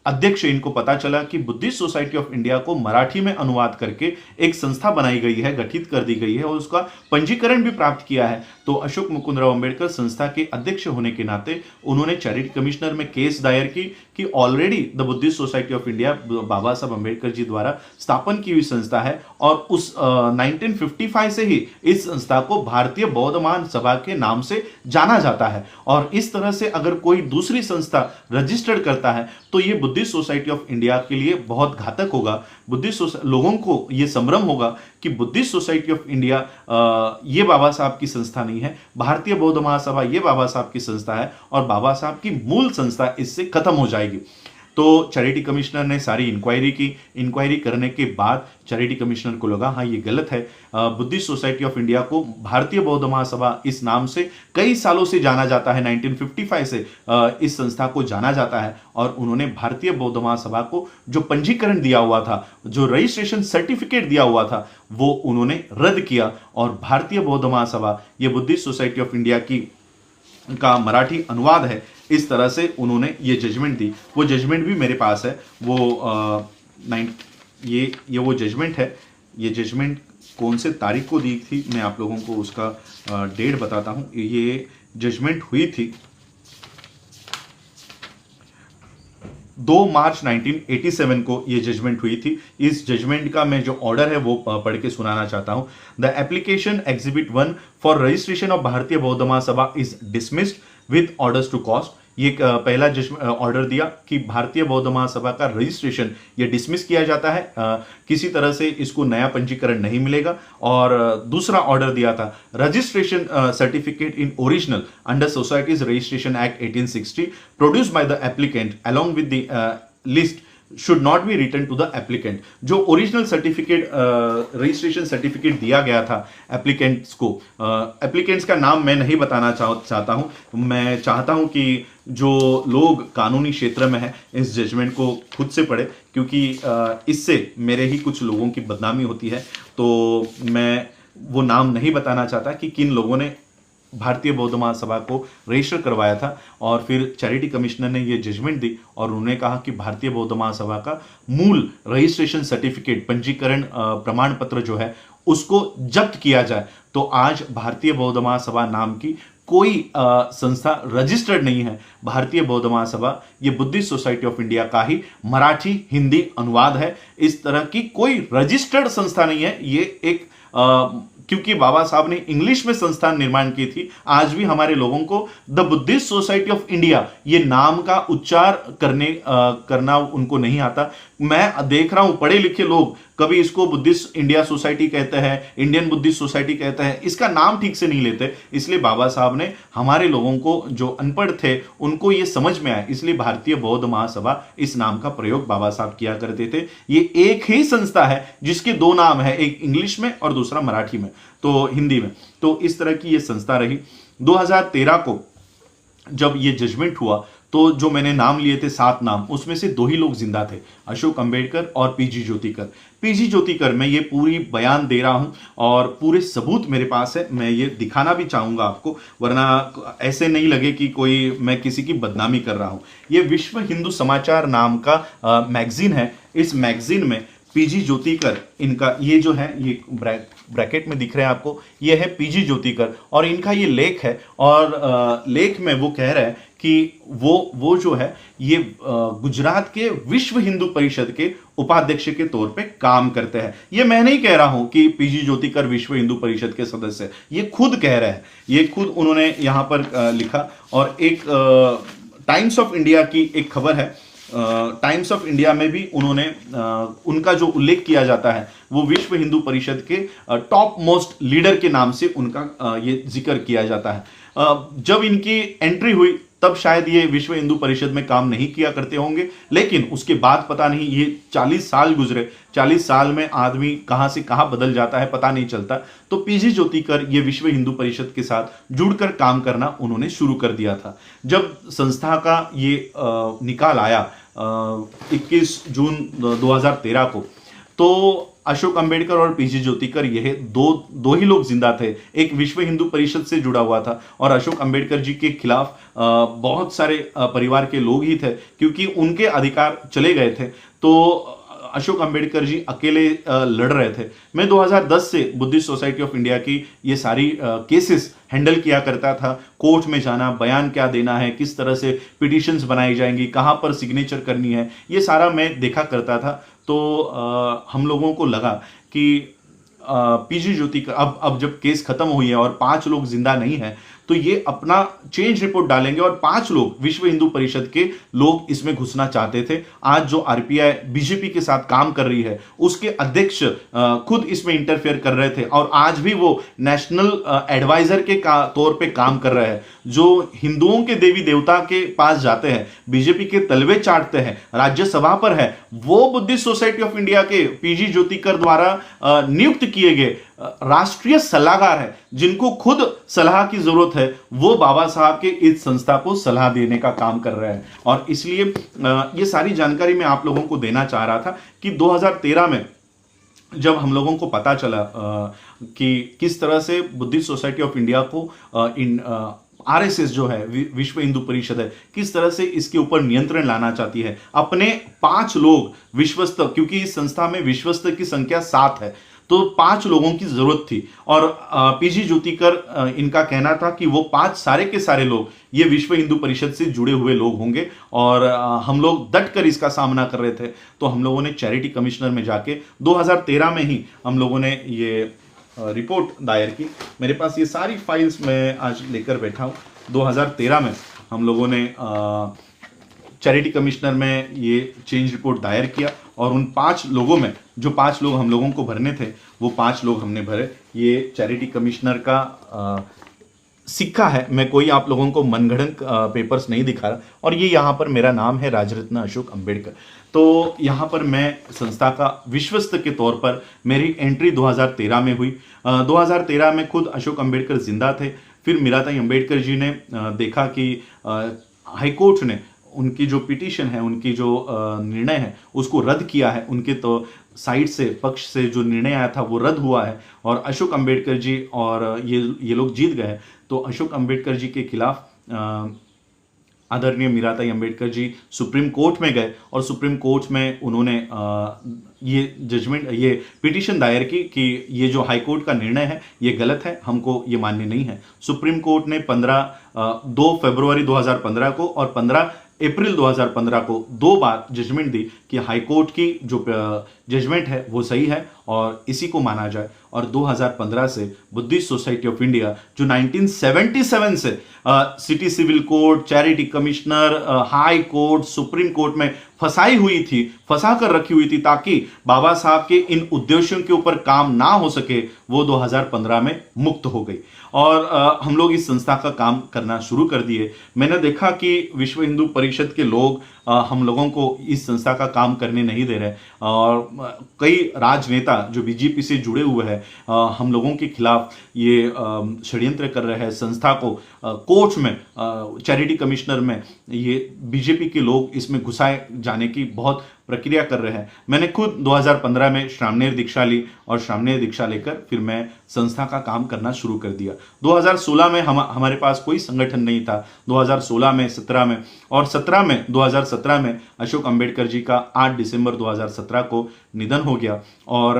अध्यक्ष इनको पता चला कि बुद्धिस्ट सोसाइटी ऑफ इंडिया को मराठी में अनुवाद करके एक संस्था बनाई गई है, गठित कर दी गई है और उसका पंजीकरण भी प्राप्त किया है, तो अशोक मुकुंदराव अंबेडकर संस्था के अध्यक्ष होने के नाते उन्होंने चैरिटी कमिश्नर में केस दायर की कि already the Buddhist society of India Baba Saheb Ambedkar जी द्वारा स्थापन की हुई संस्था है और उस 1955 से ही इस संस्था को भारतीय बौद्ध महासभा के नाम से जाना जाता है। और इस तरह से अगर कोई दूसरी संस्था रजिस्टर्ड करता है तो ये बुद्धिस्ट सोसाइटी ऑफ इंडिया के लिए बहुत घातक होगा। बुद्धिस्ट लोगों को ये संभ्रम होगा कि बुद्धिस्ट सोसाइटी ऑफ इंडिया ये बाबा साहब की संस्था नहीं है, भारतीय बौद्ध महासभा ये बाबा साहब की संस्था है और बाबा साहब की मूल संस्था इससे खत्म हो जाएगी। तो चैरिटी कमिश्नर ने सारी इंक्वायरी की। इंक्वायरी करने के बाद चैरिटी कमिश्नर को लगा हाँ ये गलत है, बुद्धिस्ट सोसाइटी ऑफ इंडिया को भारतीय बौद्ध महासभा इस नाम से कई सालों से जाना जाता है, 1955 से इस संस्था को जाना जाता है। और उन्होंने भारतीय बौद्ध महासभा को जो पंजीकरण दिया हुआ था, जो रजिस्ट्रेशन सर्टिफिकेट दिया हुआ था, वो उन्होंने रद्द किया और भारतीय बौद्ध महासभा ये बुद्धिस्ट सोसाइटी ऑफ इंडिया का मराठी अनुवाद है, इस तरह से उन्होंने ये जजमेंट दी। वो जजमेंट भी मेरे पास है, वो ये वो जजमेंट है। ये जजमेंट कौन से तारीख को दी थी मैं आप लोगों को उसका डेट बताता हूँ। ये जजमेंट हुई थी 2 मार्च 1987 को ये जजमेंट हुई थी। इस जजमेंट का मैं जो ऑर्डर है वो पढ़ के सुनाना चाहता हूं। The application exhibit 1 for registration of Bharatiya Bauddha Mahasabha is dismissed with orders to cost. ये पहला ऑर्डर दिया कि भारतीय बौद्ध महासभा का रजिस्ट्रेशन ये डिसमिस किया जाता है, किसी तरह से इसको नया पंजीकरण नहीं मिलेगा। और दूसरा ऑर्डर दिया था registration certificate in original under societies registration act 1860 produced by the applicant along with the list should not be return to the applicant. जो ओरिजिनल सर्टिफिकेट रजिस्ट्रेशन सर्टिफिकेट दिया गया था एप्लीकेंट्स को, एप्लीकेंट्स का नाम मैं नहीं बताना चाहता हूं। मैं चाहता हूं कि जो लोग कानूनी क्षेत्र में हैं इस जजमेंट को खुद से पढ़े, क्योंकि इससे मेरे ही कुछ लोगों की बदनामी होती है। तो मैं वो नाम नहीं बताना चाहता कि किन लोगों ने भारतीय बौद्ध महासभा को रजिस्टर करवाया था। और फिर चैरिटी कमिश्नर ने ये जजमेंट दी और उन्होंने कहा कि भारतीय बौद्ध महासभा का मूल रजिस्ट्रेशन सर्टिफिकेट, पंजीकरण प्रमाण पत्र जो है उसको जब्त किया जाए। तो आज भारतीय बौद्ध महासभा नाम की कोई संस्था रजिस्टर्ड नहीं है। भारतीय बौद्ध महासभा ये बुद्धिस्ट सोसाइटी ऑफ इंडिया का ही मराठी हिंदी अनुवाद है। इस तरह की कोई रजिस्टर्ड संस्था नहीं है। ये एक क्योंकि बाबा साहब ने इंग्लिश में संस्थान निर्माण की थी, आज भी हमारे लोगों को the Buddhist society of India ये नाम का उच्चार करना उनको नहीं आता। मैं देख रहा हूं पढ़े लिखे लोग कभी इसको बुद्धिस्ट इंडिया सोसाइटी कहते हैं, इंडियन बुद्धिस्ट सोसाइटी कहते हैं, इसका नाम ठीक से नहीं लेते। इसलिए बाबा साहब ने हमारे लोगों को जो अनपढ़ थे उनको ये समझ में आया, इसलिए भारतीय बौद्ध महासभा इस नाम का प्रयोग बाबा साहब किया करते थे। ये एक ही संस्था है जिसके दो नाम है, एक इंग्लिश में और दूसरा मराठी में, तो हिंदी में। तो इस तरह की ये संस्था रही। 2013 को जब ये जजमेंट हुआ तो जो मैंने नाम लिए थे 7 नाम, उसमें से 2 ही लोग जिंदा थे, अशोक अंबेडकर और पीजी ज्योतिकर। पीजी ज्योतिकर, मैं ये पूरी बयान दे रहा हूं और पूरे सबूत मेरे पास है, मैं ये दिखाना भी चाहूंगा आपको, वरना ऐसे नहीं लगे कि कोई मैं किसी की बदनामी कर रहा हूं। ये विश्व हिंदू समाचार नाम का मैगजीन है। इस मैगजीन में पीजी ज्योतिकर, इनका ये जो है, ये ब्रैकेट में दिख रहे हैं आपको, ये है पीजी ज्योतिकर और इनका ये लेख है। और लेख में वो कह रहे हैं कि वो जो है ये गुजरात के विश्व हिंदू परिषद के उपाध्यक्ष के तौर पे काम करते हैं। ये मैं नहीं कह रहा हूं कि पीजी ज्योतिकर विश्व हिंदू परिषद के सदस्य, ये खुद कह रहे हैं, ये खुद उन्होंने यहां पर लिखा। और एक टाइम्स ऑफ इंडिया की एक खबर है, टाइम्स ऑफ इंडिया में भी उन्होंने उनका जो उल्लेख किया जाता है वो विश्व हिंदू परिषद के टॉप मोस्ट लीडर के नाम से उनका ये जिक्र किया जाता है। जब इनकी एंट्री हुई तब शायद ये विश्व हिंदू परिषद में काम नहीं किया करते होंगे, लेकिन उसके बाद पता नहीं, ये 40 साल गुजरे, 40 साल में आदमी कहां से कहां बदल जाता है पता नहीं चलता। तो पीजी ज्योतिकर ये विश्व हिंदू परिषद के साथ जुड़कर काम करना उन्होंने शुरू कर दिया था। जब संस्था का ये निकाल आया 21 जून 2013 को, तो अशोक अंबेडकर और पीजी ज्योतिकर, यह दो ही लोग जिंदा थे। एक विश्व हिंदू परिषद से जुड़ा हुआ था और अशोक अंबेडकर जी के खिलाफ बहुत सारे परिवार के लोग ही थे, क्योंकि उनके अधिकार चले गए थे। तो अशोक अंबेडकर जी अकेले लड़ रहे थे। मैं 2010 से बुद्धिस्ट सोसाइटी ऑफ इंडिया की ये सारी केसेस हैंडल किया करता था। कोर्ट में जाना, बयान क्या देना है, किस तरह से पिटिशंस बनाई जाएंगी, कहां पर सिग्नेचर करनी है, ये सारा मैं देखा करता था। तो हम लोगों को लगा कि पीजी ज्योतिकर, अब जब केस खत्म हुई है और 5 लोग जिंदा नहीं है, तो ये अपना चेंज रिपोर्ट डालेंगे और 5 लोग विश्व हिंदू परिषद के लोग इसमें घुसना चाहते थे। आज जो आरपीआई बीजेपी के साथ काम कर रही है, उसके अध्यक्ष खुद इसमें इंटरफेयर कर रहे थे और आज भी वो नेशनल एडवाइजर के तौर पे काम कर रहे हैं। जो हिंदुओं के देवी देवता के पास जाते हैं, बीजेपी के तलवे चाटते हैं, राज्यसभा पर है, वो बुद्धिस्ट सोसाइटी ऑफ इंडिया के पीजी ज्योतिकर द्वारा नियुक्त किए गए राष्ट्रीय सलाहकार है, जिनको खुद सलाह की जरूरत है, वो बाबा साहब के इस संस्था को सलाह देने का काम कर रहे हैं। और इसलिए ये सारी जानकारी मैं आप लोगों को देना चाह रहा था कि 2013 में जब हम लोगों को पता चला कि किस तरह से बुद्धिस्ट सोसाइटी ऑफ इंडिया को आरएसएस जो है, विश्व हिंदू परिषद है, किस तरह से इसके ऊपर नियंत्रण लाना चाहती है। अपने 5 लोग विश्वस्त, क्योंकि इस संस्था में विश्वस्त की संख्या 7 है, तो 5 लोगों की जरूरत थी। और पीजी ज्योतिकर, इनका कहना था कि वो 5 सारे के सारे लोग ये विश्व हिंदू परिषद से जुड़े हुए लोग होंगे और हम लोग डट कर इसका सामना कर रहे थे। तो हम लोगों ने चैरिटी कमिश्नर में जाके 2013 में ही हम लोगों ने ये रिपोर्ट दायर की। मेरे पास ये सारी फाइल्स मैं आज लेकर बैठा हूँ। 2013 में हम लोगों ने चैरिटी कमिश्नर में ये चेंज रिपोर्ट दायर किया और उन 5 लोगों में, जो 5 लोग हम लोगों को भरने थे, वो 5 लोग हमने भरे। ये चैरिटी कमिश्नर का सिक्का है, मैं कोई आप लोगों को मनगढ़ंत पेपर्स नहीं दिखा रहा। और ये यहाँ पर मेरा नाम है राजरत्न अशोक अंबेडकर। तो यहाँ पर मैं संस्था का विश्वस्त के तौर पर मेरी एंट्री 2013 में हुई। 2013 में खुद अशोक अंबेडकर जिंदा थे। फिर मीराताई अंबेडकर जी ने देखा कि हाईकोर्ट ने उनकी जो पिटीशन है, उनकी जो निर्णय है, उसको रद्द किया है। उनके तो साइड से, पक्ष से जो निर्णय आया था वो रद्द हुआ है और अशोक अंबेडकर जी और ये लोग जीत गए। तो अशोक अंबेडकर जी के खिलाफ आदरणीय मीराताई अंबेडकर जी सुप्रीम कोर्ट में गए और सुप्रीम कोर्ट में उन्होंने ये जजमेंट, ये पिटीशन दायर की कि ये जो हाई कोर्ट का निर्णय है ये गलत है, हमको ये मान्य नहीं है। सुप्रीम कोर्ट ने 2 फरवरी 2015 को और 15 अप्रैल 2015 को 2 बार जजमेंट दी कि हाई कोर्ट की जो जजमेंट है वो सही है और इसी को माना जाए। और 2015 से बुद्धिस्ट सोसाइटी ऑफ इंडिया जो 1977 से city civil court, charity commissioner, high court, supreme court में फंसाई हुई थी, फंसा कर रखी हुई थी ताकि बाबा साहब के इन उद्देश्यों के ऊपर काम ना हो सके, वो 2015 में मुक्त हो गई और हम लोग इस संस्था का काम करना शुरू कर दिए। मैंने देखा कि विश्व हिंदू परिषद के लोग हम लोगों को इस संस्था का काम करने नहीं दे रहे और कई राजनेता जो बीजेपी से जुड़े हुए हैं हम लोगों के खिलाफ ये षड्यंत्र कर रहे हैं। संस्था को कोर्ट में, चैरिटी कमिश्नर में ये बीजेपी के लोग इसमें घुसाए जाने की बहुत प्रक्रिया कर रहे हैं। मैंने खुद 2015 में श्रामणेर दीक्षा ली और श्रामणेर दीक्षा लेकर फिर मैं संस्था का काम करना शुरू कर दिया। 2016 में हमारे पास कोई संगठन नहीं था। 2016 में, 17 में और 2017 में अशोक अंबेडकर जी का 8 दिसंबर 2017 को निधन हो गया और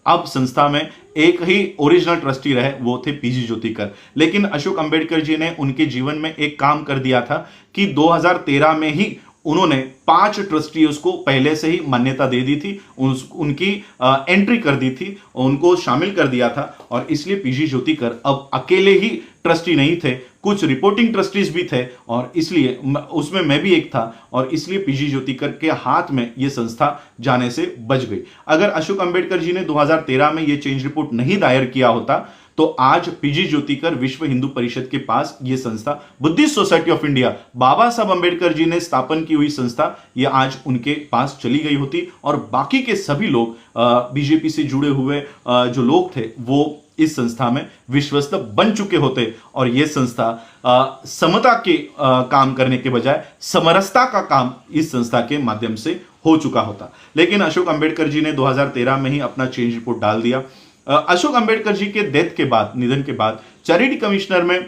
अब संस्था में एक ही ओरिजिनल ट्रस्टी रहे, वो थे पीजी ज्योतिकर। लेकिन अशोक अंबेडकर जी ने उनके जीवन में एक काम कर दिया था कि 2013 में ही उन्होंने 5 ट्रस्टीज को पहले से ही मान्यता दे दी थी, उनकी एंट्री कर दी थी, उनको शामिल कर दिया था और इसलिए पीजी ज्योतिकर अब अकेले ही ट्रस्टी नहीं थे, कुछ रिपोर्टिंग ट्रस्टीज भी थे और इसलिए उसमें मैं भी एक था और इसलिए पीजी ज्योतिकर के हाथ में यह संस्था जाने से बच गई। अगर अशोक अंबेडकर जी ने 2013 में यह चेंज रिपोर्ट नहीं दायर किया होता तो आज पीजी ज्योतिकर विश्व हिंदू परिषद के पास यह संस्था, Buddhist society of India, Baba Saheb Ambedkar जी ने स्थापन की हुई संस्था, यह आज उनके पास चली गई होती और बाकी के सभी लोग बीजेपी से जुड़े हुए जो लोग थे वो इस संस्था में विश्वस्त बन चुके होते और यह संस्था समता के काम करने के बजाय समरसता का काम इस संस्था के माध्यम से हो चुका होता। लेकिन अशोक अंबेडकर जी ने 2013 में ही अपना चेंज रिपोर्ट डाल दिया। अशोक अंबेडकर जी के डेथ के बाद, निधन के बाद चैरिटी कमिश्नर में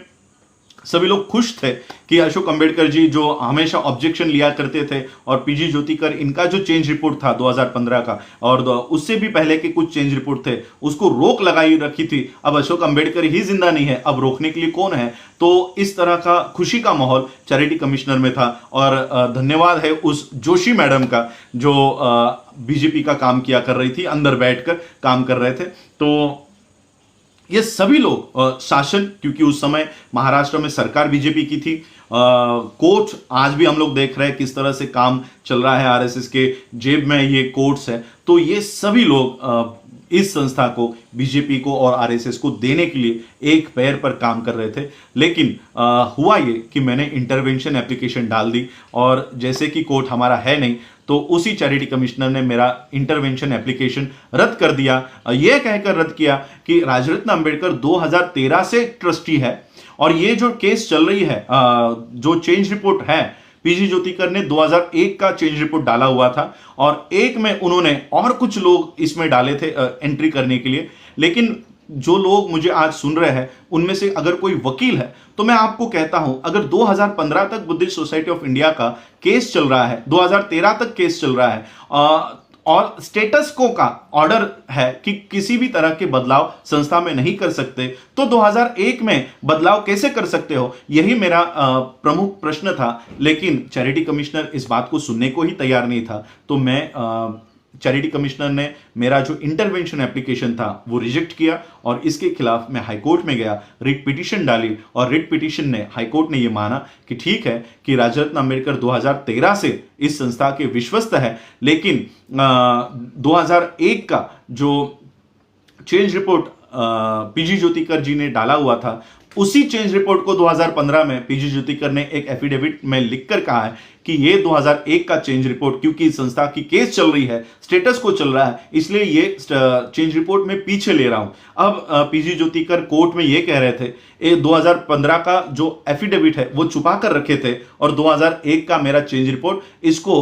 सभी लोग खुश थे कि अशोक अंबेडकर जी जो हमेशा ऑब्जेक्शन लिया करते थे और पीजी ज्योतिकर, इनका जो चेंज रिपोर्ट था 2015 का और उससे भी पहले के कुछ चेंज रिपोर्ट थे, उसको रोक लगाई रखी थी। अब अशोक अंबेडकर ही जिंदा नहीं है, अब रोकने के लिए कौन है? तो इस तरह का खुशी का माहौल चैरिटी कमिश्नर में था और धन्यवाद है उस जोशी मैडम का जो बीजेपी का काम किया कर रही थी, अंदर बैठकर काम कर रहे थे। तो ये सभी लोग शासन, क्योंकि उस समय महाराष्ट्र में सरकार बीजेपी की थी, कोर्ट आज भी हम लोग देख रहे हैं किस तरह से काम चल रहा है, आरएसएस के जेब में ये कोर्ट्स है। तो ये सभी लोग इस संस्था को, बीजेपी को और आरएसएस को देने के लिए एक पैर पर काम कर रहे थे। लेकिन हुआ ये कि मैंने इंटरवेंशन एप्लीकेशन डाल दी और जैसे कि कोर्ट हमारा है नहीं तो उसी चैरिटी कमिश्नर ने मेरा इंटरवेंशन एप्लीकेशन रद्द कर दिया। यह कहकर रद्द किया कि राजरत्न अंबेडकर 2013 से ट्रस्टी है और ये जो केस चल रही है, जो चेंज रिपोर्ट है, पीजी ज्योतिकर ने 2001 का चेंज रिपोर्ट डाला हुआ था और एक में उन्होंने और कुछ लोग इसमें डाले थे एंट्री करने के लिए। लेकिन जो लोग मुझे आज सुन रहे हैं उनमें से अगर कोई वकील है तो मैं आपको कहता हूं, अगर 2015 तक बुद्धिस्ट सोसाइटी ऑफ इंडिया का केस चल रहा है, 2013 तक केस चल रहा है और स्टेटस को का ऑर्डर है कि किसी भी तरह के बदलाव संस्था में नहीं कर सकते, तो 2001 में बदलाव कैसे कर सकते हो? यही मेरा प्रमुख प्रश्न था। लेकिन चैरिटी कमिश्नर इस बात को सुनने को ही तैयार नहीं था। तो मैं चैरिटी कमिश्नर ने मेरा जो इंटरवेंशन एप्लीकेशन था वो रिजेक्ट किया और इसके खिलाफ मैं हाईकोर्ट में गया, रिट पिटीशन डाली और रिट पिटीशन ने, हाईकोर्ट ने ये माना कि ठीक है कि राजरत्न अंबेडकर 2013 से इस संस्था के विश्वस्त है, लेकिन 2001 का जो चेंज रिपोर्ट पीजी ज्योतिकर जी ने डाला हुआ था, उसी चेंज रिपोर्ट को 2015 में पीजी ज्योतिकर ने एक एफिडेविट में लिखकर कहा है कि ये 2001 का चेंज रिपोर्ट, क्योंकि संस्था की केस चल रही है, स्टेटस को चल रहा है, इसलिए ये चेंज रिपोर्ट में पीछे ले रहा हूं। अब पीजी ज्योतिकर कोर्ट में ये कह रहे थे 2015 का जो एफिडेविट है वो छुपा कर रखे थे और 2001 का मेरा चेंज रिपोर्ट, इसको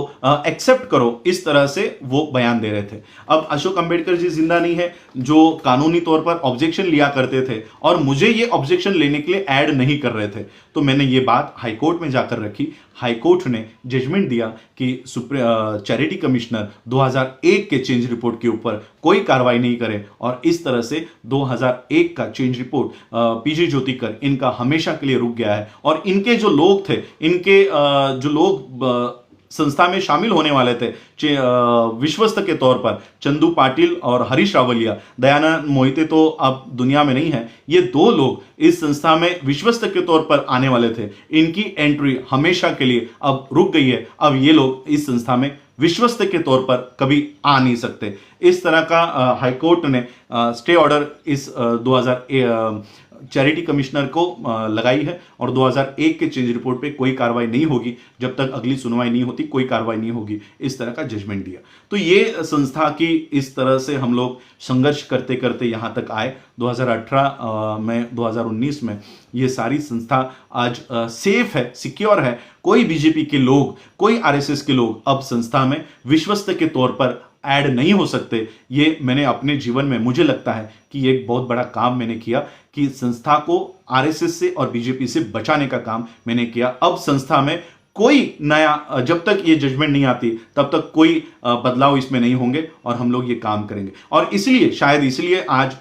एक्सेप्ट करो, इस तरह से वो बयान दे रहे थे। अब अशोक अंबेडकर जी जिंदा नहीं है जो कानूनी तौर पर ऑब्जेक्शन लिया करते थे और मुझे ये ऑब्जेक्शन लेने के लिए ऐड नहीं कर रहे थे, तो मैंने ये बात हाईकोर्ट में जाकर रखी। हाईकोर्ट ने जजमेंट दिया कि चैरिटी कमिश्नर 2001 के चेंज रिपोर्ट के ऊपर कोई कार्रवाई नहीं करे और इस तरह से 2001 का चेंज रिपोर्ट पीजी ज्योतिकर इनका हमेशा के लिए रुक गया है और इनके जो लोग थे, इनके जो लोग संस्था में शामिल होने वाले थे विश्वस्त के तौर पर, चंदू पाटिल और हरीश रावलिया, दयानंद मोहिते तो अब दुनिया में नहीं है, ये दो लोग इस संस्था में विश्वस्त के तौर पर आने वाले थे। इनकी एंट्री हमेशा के लिए अब रुक गई है। अब ये लोग इस संस्था में विश्वस्त के तौर पर कभी आ नहीं सकते। इस तरह का हाईकोर्ट ने स्टे ऑर्डर इस 2000 चैरिटी कमिश्नर को लगाई है और 2001 के चेंज रिपोर्ट पे कोई कार्रवाई नहीं होगी जब तक अगली सुनवाई नहीं होती, कोई कार्रवाई नहीं होगी, इस तरह का जजमेंट दिया। तो ये संस्था की इस तरह से हम लोग संघर्ष करते करते यहाँ तक आए। 2018 में 2019 में ये सारी संस्था आज सेफ है, सिक्योर है। कोई बीजेपी के लोग, कोई आरएसएस के लोग अब संस्था में विश्वस्त के तौर पर ऐड नहीं हो सकते। ये मैंने अपने जीवन में, मुझे लगता है कि ये एक बहुत बड़ा काम मैंने किया कि संस्था को आरएसएस से और बीजेपी से बचाने का काम मैंने किया। अब संस्था में कोई नया, जब तक ये जजमेंट नहीं आती तब तक कोई बदलाव इसमें नहीं होंगे और हम लोग ये काम करेंगे। और इसलिए, शायद इसलिए आज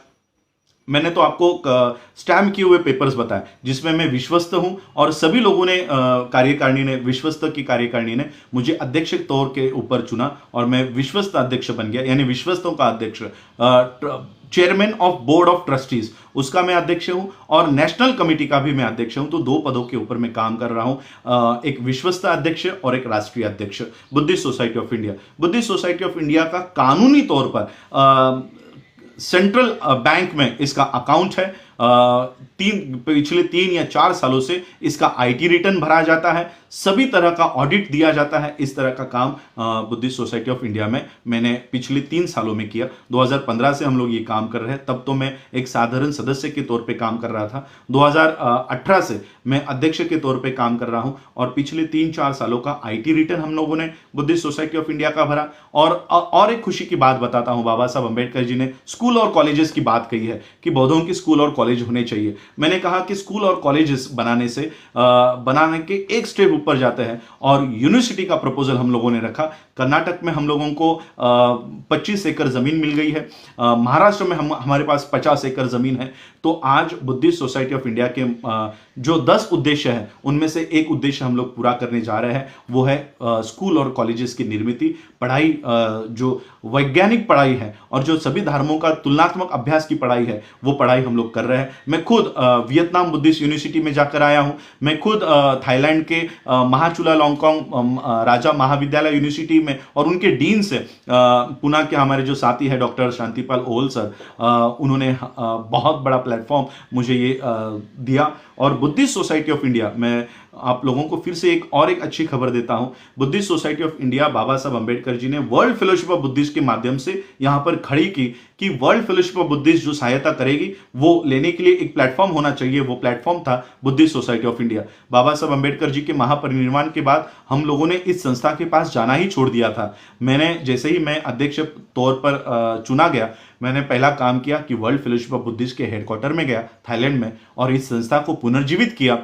मैंने तो आपको स्टैम्प किए हुए पेपर्स बताए जिसमें मैं विश्वस्त हूं और सभी लोगों ने, कार्यकारिणी ने, विश्वस्त की कार्यकारिणी ने मुझे अध्यक्ष के तौर के ऊपर चुना और मैं विश्वस्त अध्यक्ष बन गया, यानी विश्वस्तों का अध्यक्ष, chairman of board of trustees उसका मैं अध्यक्ष हूं और नेशनल कमेटी का भी मैं अध्यक्ष हूं। तो दो पदों के ऊपर मैं काम कर रहा हूं, एक विश्वस्त अध्यक्ष और एक राष्ट्रीय अध्यक्ष, Buddhist society of India. Buddhist society of India का कानूनी तौर पर सेंट्रल बैंक में इसका अकाउंट है। पिछले 3 या 4 सालों से इसका आईटी रिटर्न भरा जाता है, सभी तरह का ऑडिट दिया जाता है। इस तरह का काम बुद्धिस्ट सोसाइटी ऑफ इंडिया में मैंने पिछले 3 सालों में किया। 2015 से हम लोग ये काम कर रहे हैं, तब तो मैं एक साधारण सदस्य के तौर पे काम कर रहा था। 2018 से मैं अध्यक्ष के तौर पे काम कर रहा हूं और पिछले 3-4 सालों का आईटी रिटर्न हम लोगों ने बुद्धिस्ट सोसाइटी ऑफ इंडिया का भरा। और एक खुशी की बात बताता हूं, बाबा साहब अंबेडकर जी ने स्कूल और कॉलेजेस की बात कही है कि बौद्धों की स्कूल और कॉलेज होने चाहिए। मैंने कहा कि स्कूल और कॉलेजेस बनाने के एक स्टेप ऊपर जाते हैं और यूनिवर्सिटी का प्रपोजल हम लोगों ने रखा। कर्नाटक में हम लोगों को 25 एकड़ जमीन मिल गई है, महाराष्ट्र में हमारे पास 50 एकड़ जमीन है। तो आज बुद्धिस्ट सोसाइटी ऑफ इंडिया के जो 10 उद्देश्य हैं उनमें से एक उद्देश्य हम लोग पूरा करने जा रहे हैं, वो है स्कूल और कॉलेजेस की निर्मित पढ़ाई, जो वैज्ञानिक पढ़ाई है और जो सभी धर्मों का तुलनात्मक अभ्यास की पढ़ाई है, वो पढ़ाई हम लोग कर रहे हैं। मैं खुद वियतनाम बुद्धिस्ट यूनिवर्सिटी में जाकर आया हूं। मैं खुद थाईलैंड के महाचुलालोंगकोंग राजा महाविद्यालय यूनिवर्सिटी में और उनके डीन से, पुणे के हमारे जो साथी है डॉक्टर शांतिपाल ओल सर, उन्होंने बहुत बड़ा प्लेटफॉर्म मुझे ये दिया। और बुद्धिस्ट सोसाइटी ऑफ इंडिया, मैं आप लोगों को फिर से एक अच्छी खबर देता हूं। Buddhist society of India Baba Saheb Ambedkar जी ने वर्ल्ड फेलोशिप ऑफ बुद्धिस्ट के माध्यम से यहां पर खड़ी की कि वर्ल्ड फेलोशिप ऑफ बुद्धिस्ट जो सहायता करेगी वो लेने के लिए एक प्लेटफॉर्म होना चाहिए। वो प्लेटफॉर्म था Buddhist society of India. Baba Saheb Ambedkar जी के महापरिनिर्वाण के बाद हम लोगों ने इस संस्था के पास जाना ही छोड़ दिया था। मैंने जैसे ही मैं अध्यक्ष तौर पर चुना गया, मैंने पहला काम किया कि वर्ल्ड फेलोशिप ऑफ बुद्धिस्ट के हेडक्वार्टर में गया थाईलैंड में और इस संस्था को पुनर्जीवित किया।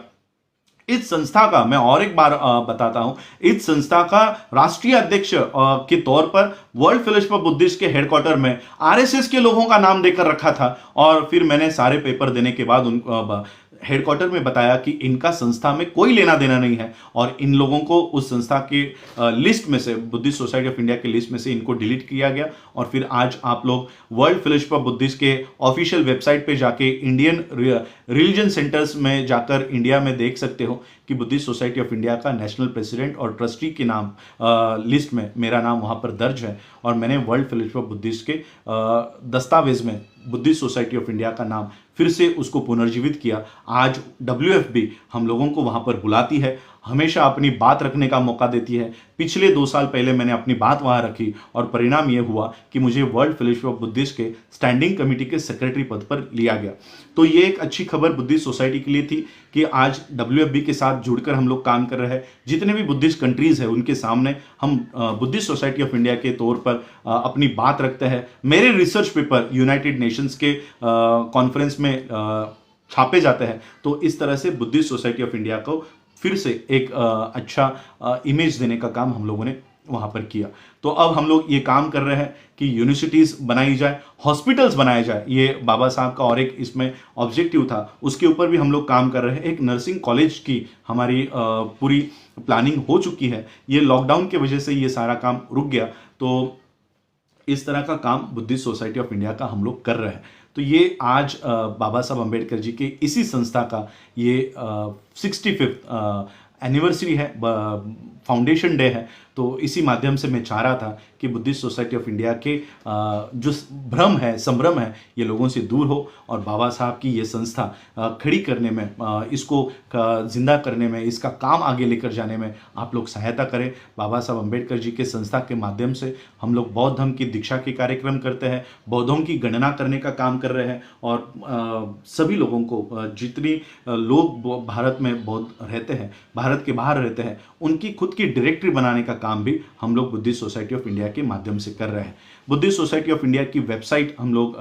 इस संस्था का मैं और एक बार बताता हूं, इस संस्था का राष्ट्रीय अध्यक्ष के तौर पर वर्ल्ड फेलोशिप ऑफ बुद्धिस्ट के हेडक्वार्टर में आरएसएस के लोगों का नाम देकर रखा था। और फिर मैंने सारे पेपर देने के बाद उन हेडक्वार्टर में बताया कि इनका संस्था में कोई लेना देना नहीं है और इन लोगों को उस संस्था की लिस्ट में से, बुद्धिस्ट सोसाइटी ऑफ इंडिया की लिस्ट में से इनको डिलीट किया गया। और फिर आज आप लोग वर्ल्ड फेलोशिप ऑफ बुद्धिस्ट के ऑफिशियल वेबसाइट पे जाके इंडियन रिलीजन सेंटर्स में जाकर इंडिया में देख सकते हो कि बुद्धिस्ट सोसाइटी ऑफ इंडिया का नेशनल प्रेसिडेंट और ट्रस्टी के नाम लिस्ट में मेरा नाम वहां पर दर्ज है। और मैंने वर्ल्ड फेलोशिप ऑफ बुद्धिस्ट के दस्तावेज में बुद्धिस्ट सोसाइटी ऑफ इंडिया का नाम फिर से उसको पुनर्जीवित किया। आज WFB हम लोगों को वहां पर बुलाती है, हमेशा अपनी बात रखने का मौका देती है। पिछले 2 साल पहले मैंने अपनी बात वहां रखी और परिणाम यह हुआ कि मुझे वर्ल्ड फेलोशिप ऑफ बुद्धिस्ट के स्टैंडिंग कमेटी के सेक्रेटरी पद पर लिया गया। तो ये एक अच्छी खबर बुद्धिस्ट सोसाइटी के लिए थी कि आज WFB के साथ जुड़कर हम लोग काम कर रहे हैं। जितने भी बुद्धिस्ट कंट्रीज है उनके सामने हम बुद्धिस्ट सोसाइटी ऑफ इंडिया के तौर पर अपनी बात रखते हैं। मेरे रिसर्च पेपर यूनाइटेड नेशंस के कॉन्फ्रेंस में छापे जाते हैं। तो इस तरह से बुद्धिस्ट सोसाइटी ऑफ इंडिया को फिर से एक अच्छा इमेज देने का काम हम लोगों ने वहाँ पर किया। तो अब हम लोग ये काम कर रहे हैं कि यूनिवर्सिटीज़ बनाई जाए, हॉस्पिटल्स बनाए जाए, ये बाबा साहब का और एक इसमें ऑब्जेक्टिव था, उसके ऊपर भी हम लोग काम कर रहे हैं। एक नर्सिंग कॉलेज की हमारी पूरी प्लानिंग हो चुकी है। ये लॉकडाउन की वजह से ये सारा काम रुक गया, तो इस तरह का काम बुद्धिस्ट सोसाइटी ऑफ इंडिया का हम लोग कर रहे हैं। तो ये आज बाबा साहब अम्बेडकर जी के इसी संस्था का ये 65th एनिवर्सरी है, फाउंडेशन डे है। तो इसी माध्यम से मैं चाह रहा था कि बुद्धिस्ट सोसाइटी ऑफ इंडिया के जो भ्रम है, संभ्रम है, ये लोगों से दूर हो और बाबा साहब की ये संस्था खड़ी करने में, इसको जिंदा करने में, इसका काम आगे लेकर जाने में आप लोग सहायता करें। बाबा साहब अम्बेडकर जी के संस्था के माध्यम से हम लोग बौद्ध धर्म की दीक्षा के कार्यक्रम करते हैं, बौद्धों की गणना करने का काम कर रहे हैं और सभी लोगों को, जितनी लोग भारत में बौद्ध रहते हैं, भारत के बाहर रहते हैं, उनकी खुद की डायरेक्टरी बनाने का काम भी हम लोग बुद्धिस्ट सोसाइटी ऑफ इंडिया के माध्यम से कर रहे हैं। बुद्धिस्ट सोसाइटी ऑफ इंडिया की वेबसाइट हम लोग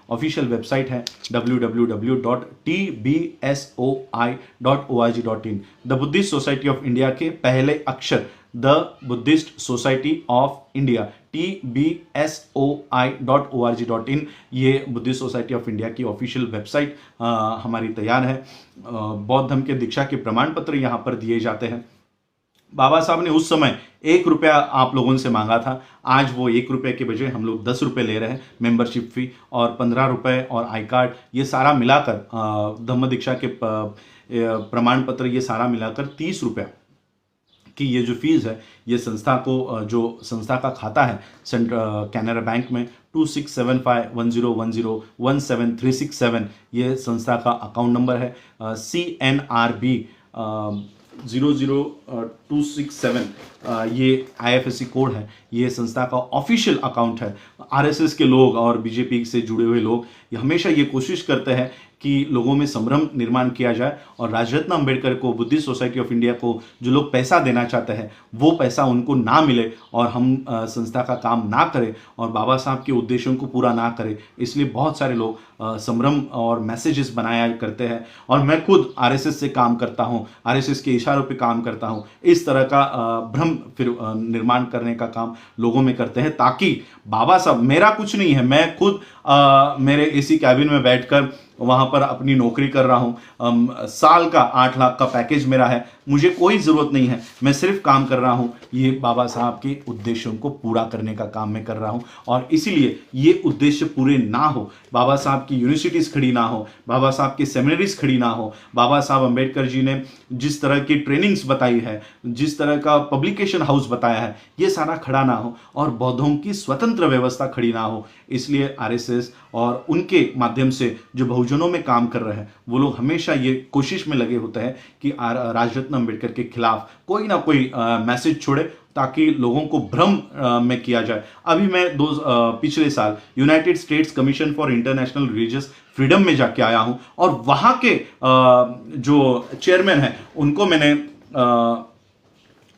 ऑफिशियल वेबसाइट है www.tbsoi.org.in। The Buddhist society of India के पहले अक्षर the Buddhist society of India tbsoi.org.in, ये बुद्धिस्ट सोसाइटी ऑफ इंडिया की ऑफिशियल वेबसाइट हमारी तैयार है। बौद्ध धर्म के दीक्षा के प्रमाण पत्र यहाँ पर दिए जाते हैं। बाबा साहब ने उस समय 1 रुपया आप लोगों से मांगा था, आज वो 1 रुपये के बजाय हम लोग 10 रुपये ले रहे हैं मेंबरशिप फी, और 15 रुपये और आई कार्ड, ये सारा मिलाकर धम्म दीक्षा के प्रमाण पत्र, ये सारा मिलाकर 30 रुपया कि ये जो फीस है, ये संस्था को, जो संस्था का खाता है कैनरा बैंक में 267510101737, ये संस्था का अकाउंट नंबर है। CNRB 00267 ये IFSC कोड है। ये संस्था का ऑफिशियल अकाउंट है। RSS के लोग और बीजेपी से जुड़े हुए लोग ये हमेशा ये कोशिश करते हैं कि लोगों में संभ्रम निर्माण किया जाए और राजरत्न अम्बेडकर को, बुद्धिस्ट सोसाइटी ऑफ इंडिया को जो लोग पैसा देना चाहते हैं वो पैसा उनको ना मिले और हम संस्था का काम ना करें और बाबा साहब के उद्देश्यों को पूरा ना करें। इसलिए बहुत सारे लोग संभ्रम और मैसेजेस बनाया करते हैं और मैं खुद RSS से काम करता हूँ, RSS के इशारों पे काम करता हूँ। इस तरह का भ्रम फिर निर्माण करने का काम लोगों में करते हैं ताकि बाबा साहब, मेरा कुछ नहीं है, मैं खुद मेरे AC कैबिन में बैठकर वहाँ पर अपनी नौकरी कर रहा हूँ। साल का 8 लाख का पैकेज मेरा है, मुझे कोई ज़रूरत नहीं है, मैं सिर्फ काम कर रहा हूँ ये बाबा साहब के उद्देश्यों को पूरा करने का काम मैं कर रहा हूँ। और इसीलिए ये उद्देश्य पूरे ना हो, बाबा साहब की यूनिवर्सिटीज़ खड़ी ना हो, बाबा साहब की सेमिनरीज खड़ी ना हो, बाबा साहब अम्बेडकर जी ने जिस तरह की ट्रेनिंग्स बताई है, जिस तरह का पब्लिकेशन हाउस बताया है, ये सारा खड़ा ना हो और बौद्धों की स्वतंत्र व्यवस्था खड़ी ना हो। इसलिए RSS और उनके माध्यम से जो बहुजनों में काम कर रहे हैं वो लोग हमेशा ये कोशिश में लगे होते हैं कि राजरत्न अम्बेडकर के खिलाफ कोई ना कोई मैसेज छोड़े ताकि लोगों को भ्रम में किया जाए। अभी मैं पिछले साल United states commission for international religious freedom में जाके आया हूं और वहां के जो चेयरमैन हैं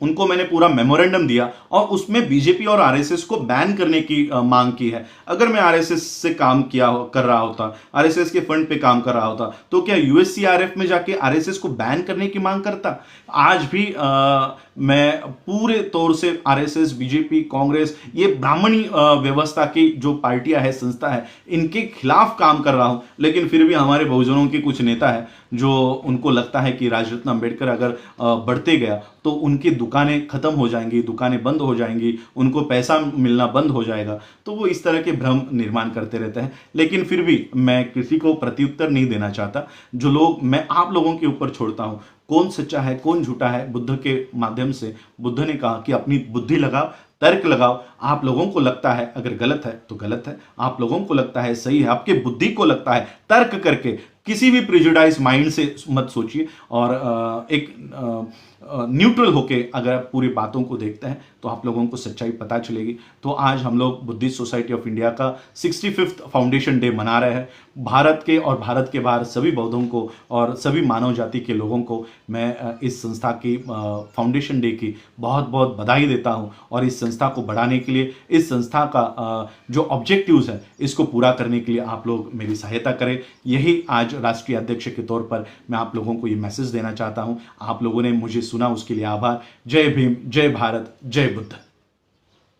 उनको मैंने पूरा मेमोरेंडम दिया और उसमें बीजेपी और RSS को बैन करने की मांग की है। अगर मैं RSS से काम कर रहा होता, RSS के फंड पे काम कर रहा होता, तो क्या USCRF में जाके RSS को बैन करने की मांग करता? आज भी मैं पूरे तौर से RSS, बीजेपी, कांग्रेस, ये ब्राह्मणी व्यवस्था की जो पार्टियां है, संस्था है, इनके खिलाफ काम कर रहा हूं। लेकिन फिर भी हमारे बहुजनों के कुछ नेता है जो उनको लगता है कि राजरत्न अम्बेडकर अगर बढ़ते गया तो उनकी दुकानें खत्म हो जाएंगी, दुकानें बंद हो जाएंगी, उनको पैसा मिलना बंद हो जाएगा। तो वो इस तरह के भ्रम निर्माण करते रहते हैं। लेकिन फिर भी मैं किसी को प्रत्युत्तर नहीं देना चाहता। जो लोग, मैं आप लोगों के ऊपर छोड़ता हूं, कौन सच्चा है कौन झूठा है। बुद्ध के माध्यम से बुद्ध ने कहा कि अपनी बुद्धि लगाओ, तर्क लगाओ। आप लोगों को लगता है अगर गलत है तो गलत है, आप लोगों को लगता है सही है, आपके बुद्धि को लगता है, तर्क करके किसी भी प्रिजुडाइज माइंड से मत सोचिए और एक न्यूट्रल होके अगर पूरी बातों को देखते हैं तो आप लोगों को सच्चाई पता चलेगी। तो आज हम लोग बुद्धिस्ट सोसाइटी ऑफ इंडिया का 65th फाउंडेशन डे मना रहे हैं। भारत के और भारत के बाहर सभी बौद्धों को और सभी मानव जाति के लोगों को मैं इस संस्था की फाउंडेशन डे की बहुत बहुत बधाई देता हूं और इस संस्था को बढ़ाने के लिए, इस संस्था का जो ऑब्जेक्टिव्स है इसको पूरा करने के लिए आप लोग मेरी सहायता करें। यही आज राष्ट्रीय अध्यक्ष के तौर पर मैं आप लोगों को ये मैसेज देना चाहता हूं। आप लोगों ने मुझे सुना, उसके लिए आभार। जय भीम, जय भारत, जय बुद्ध।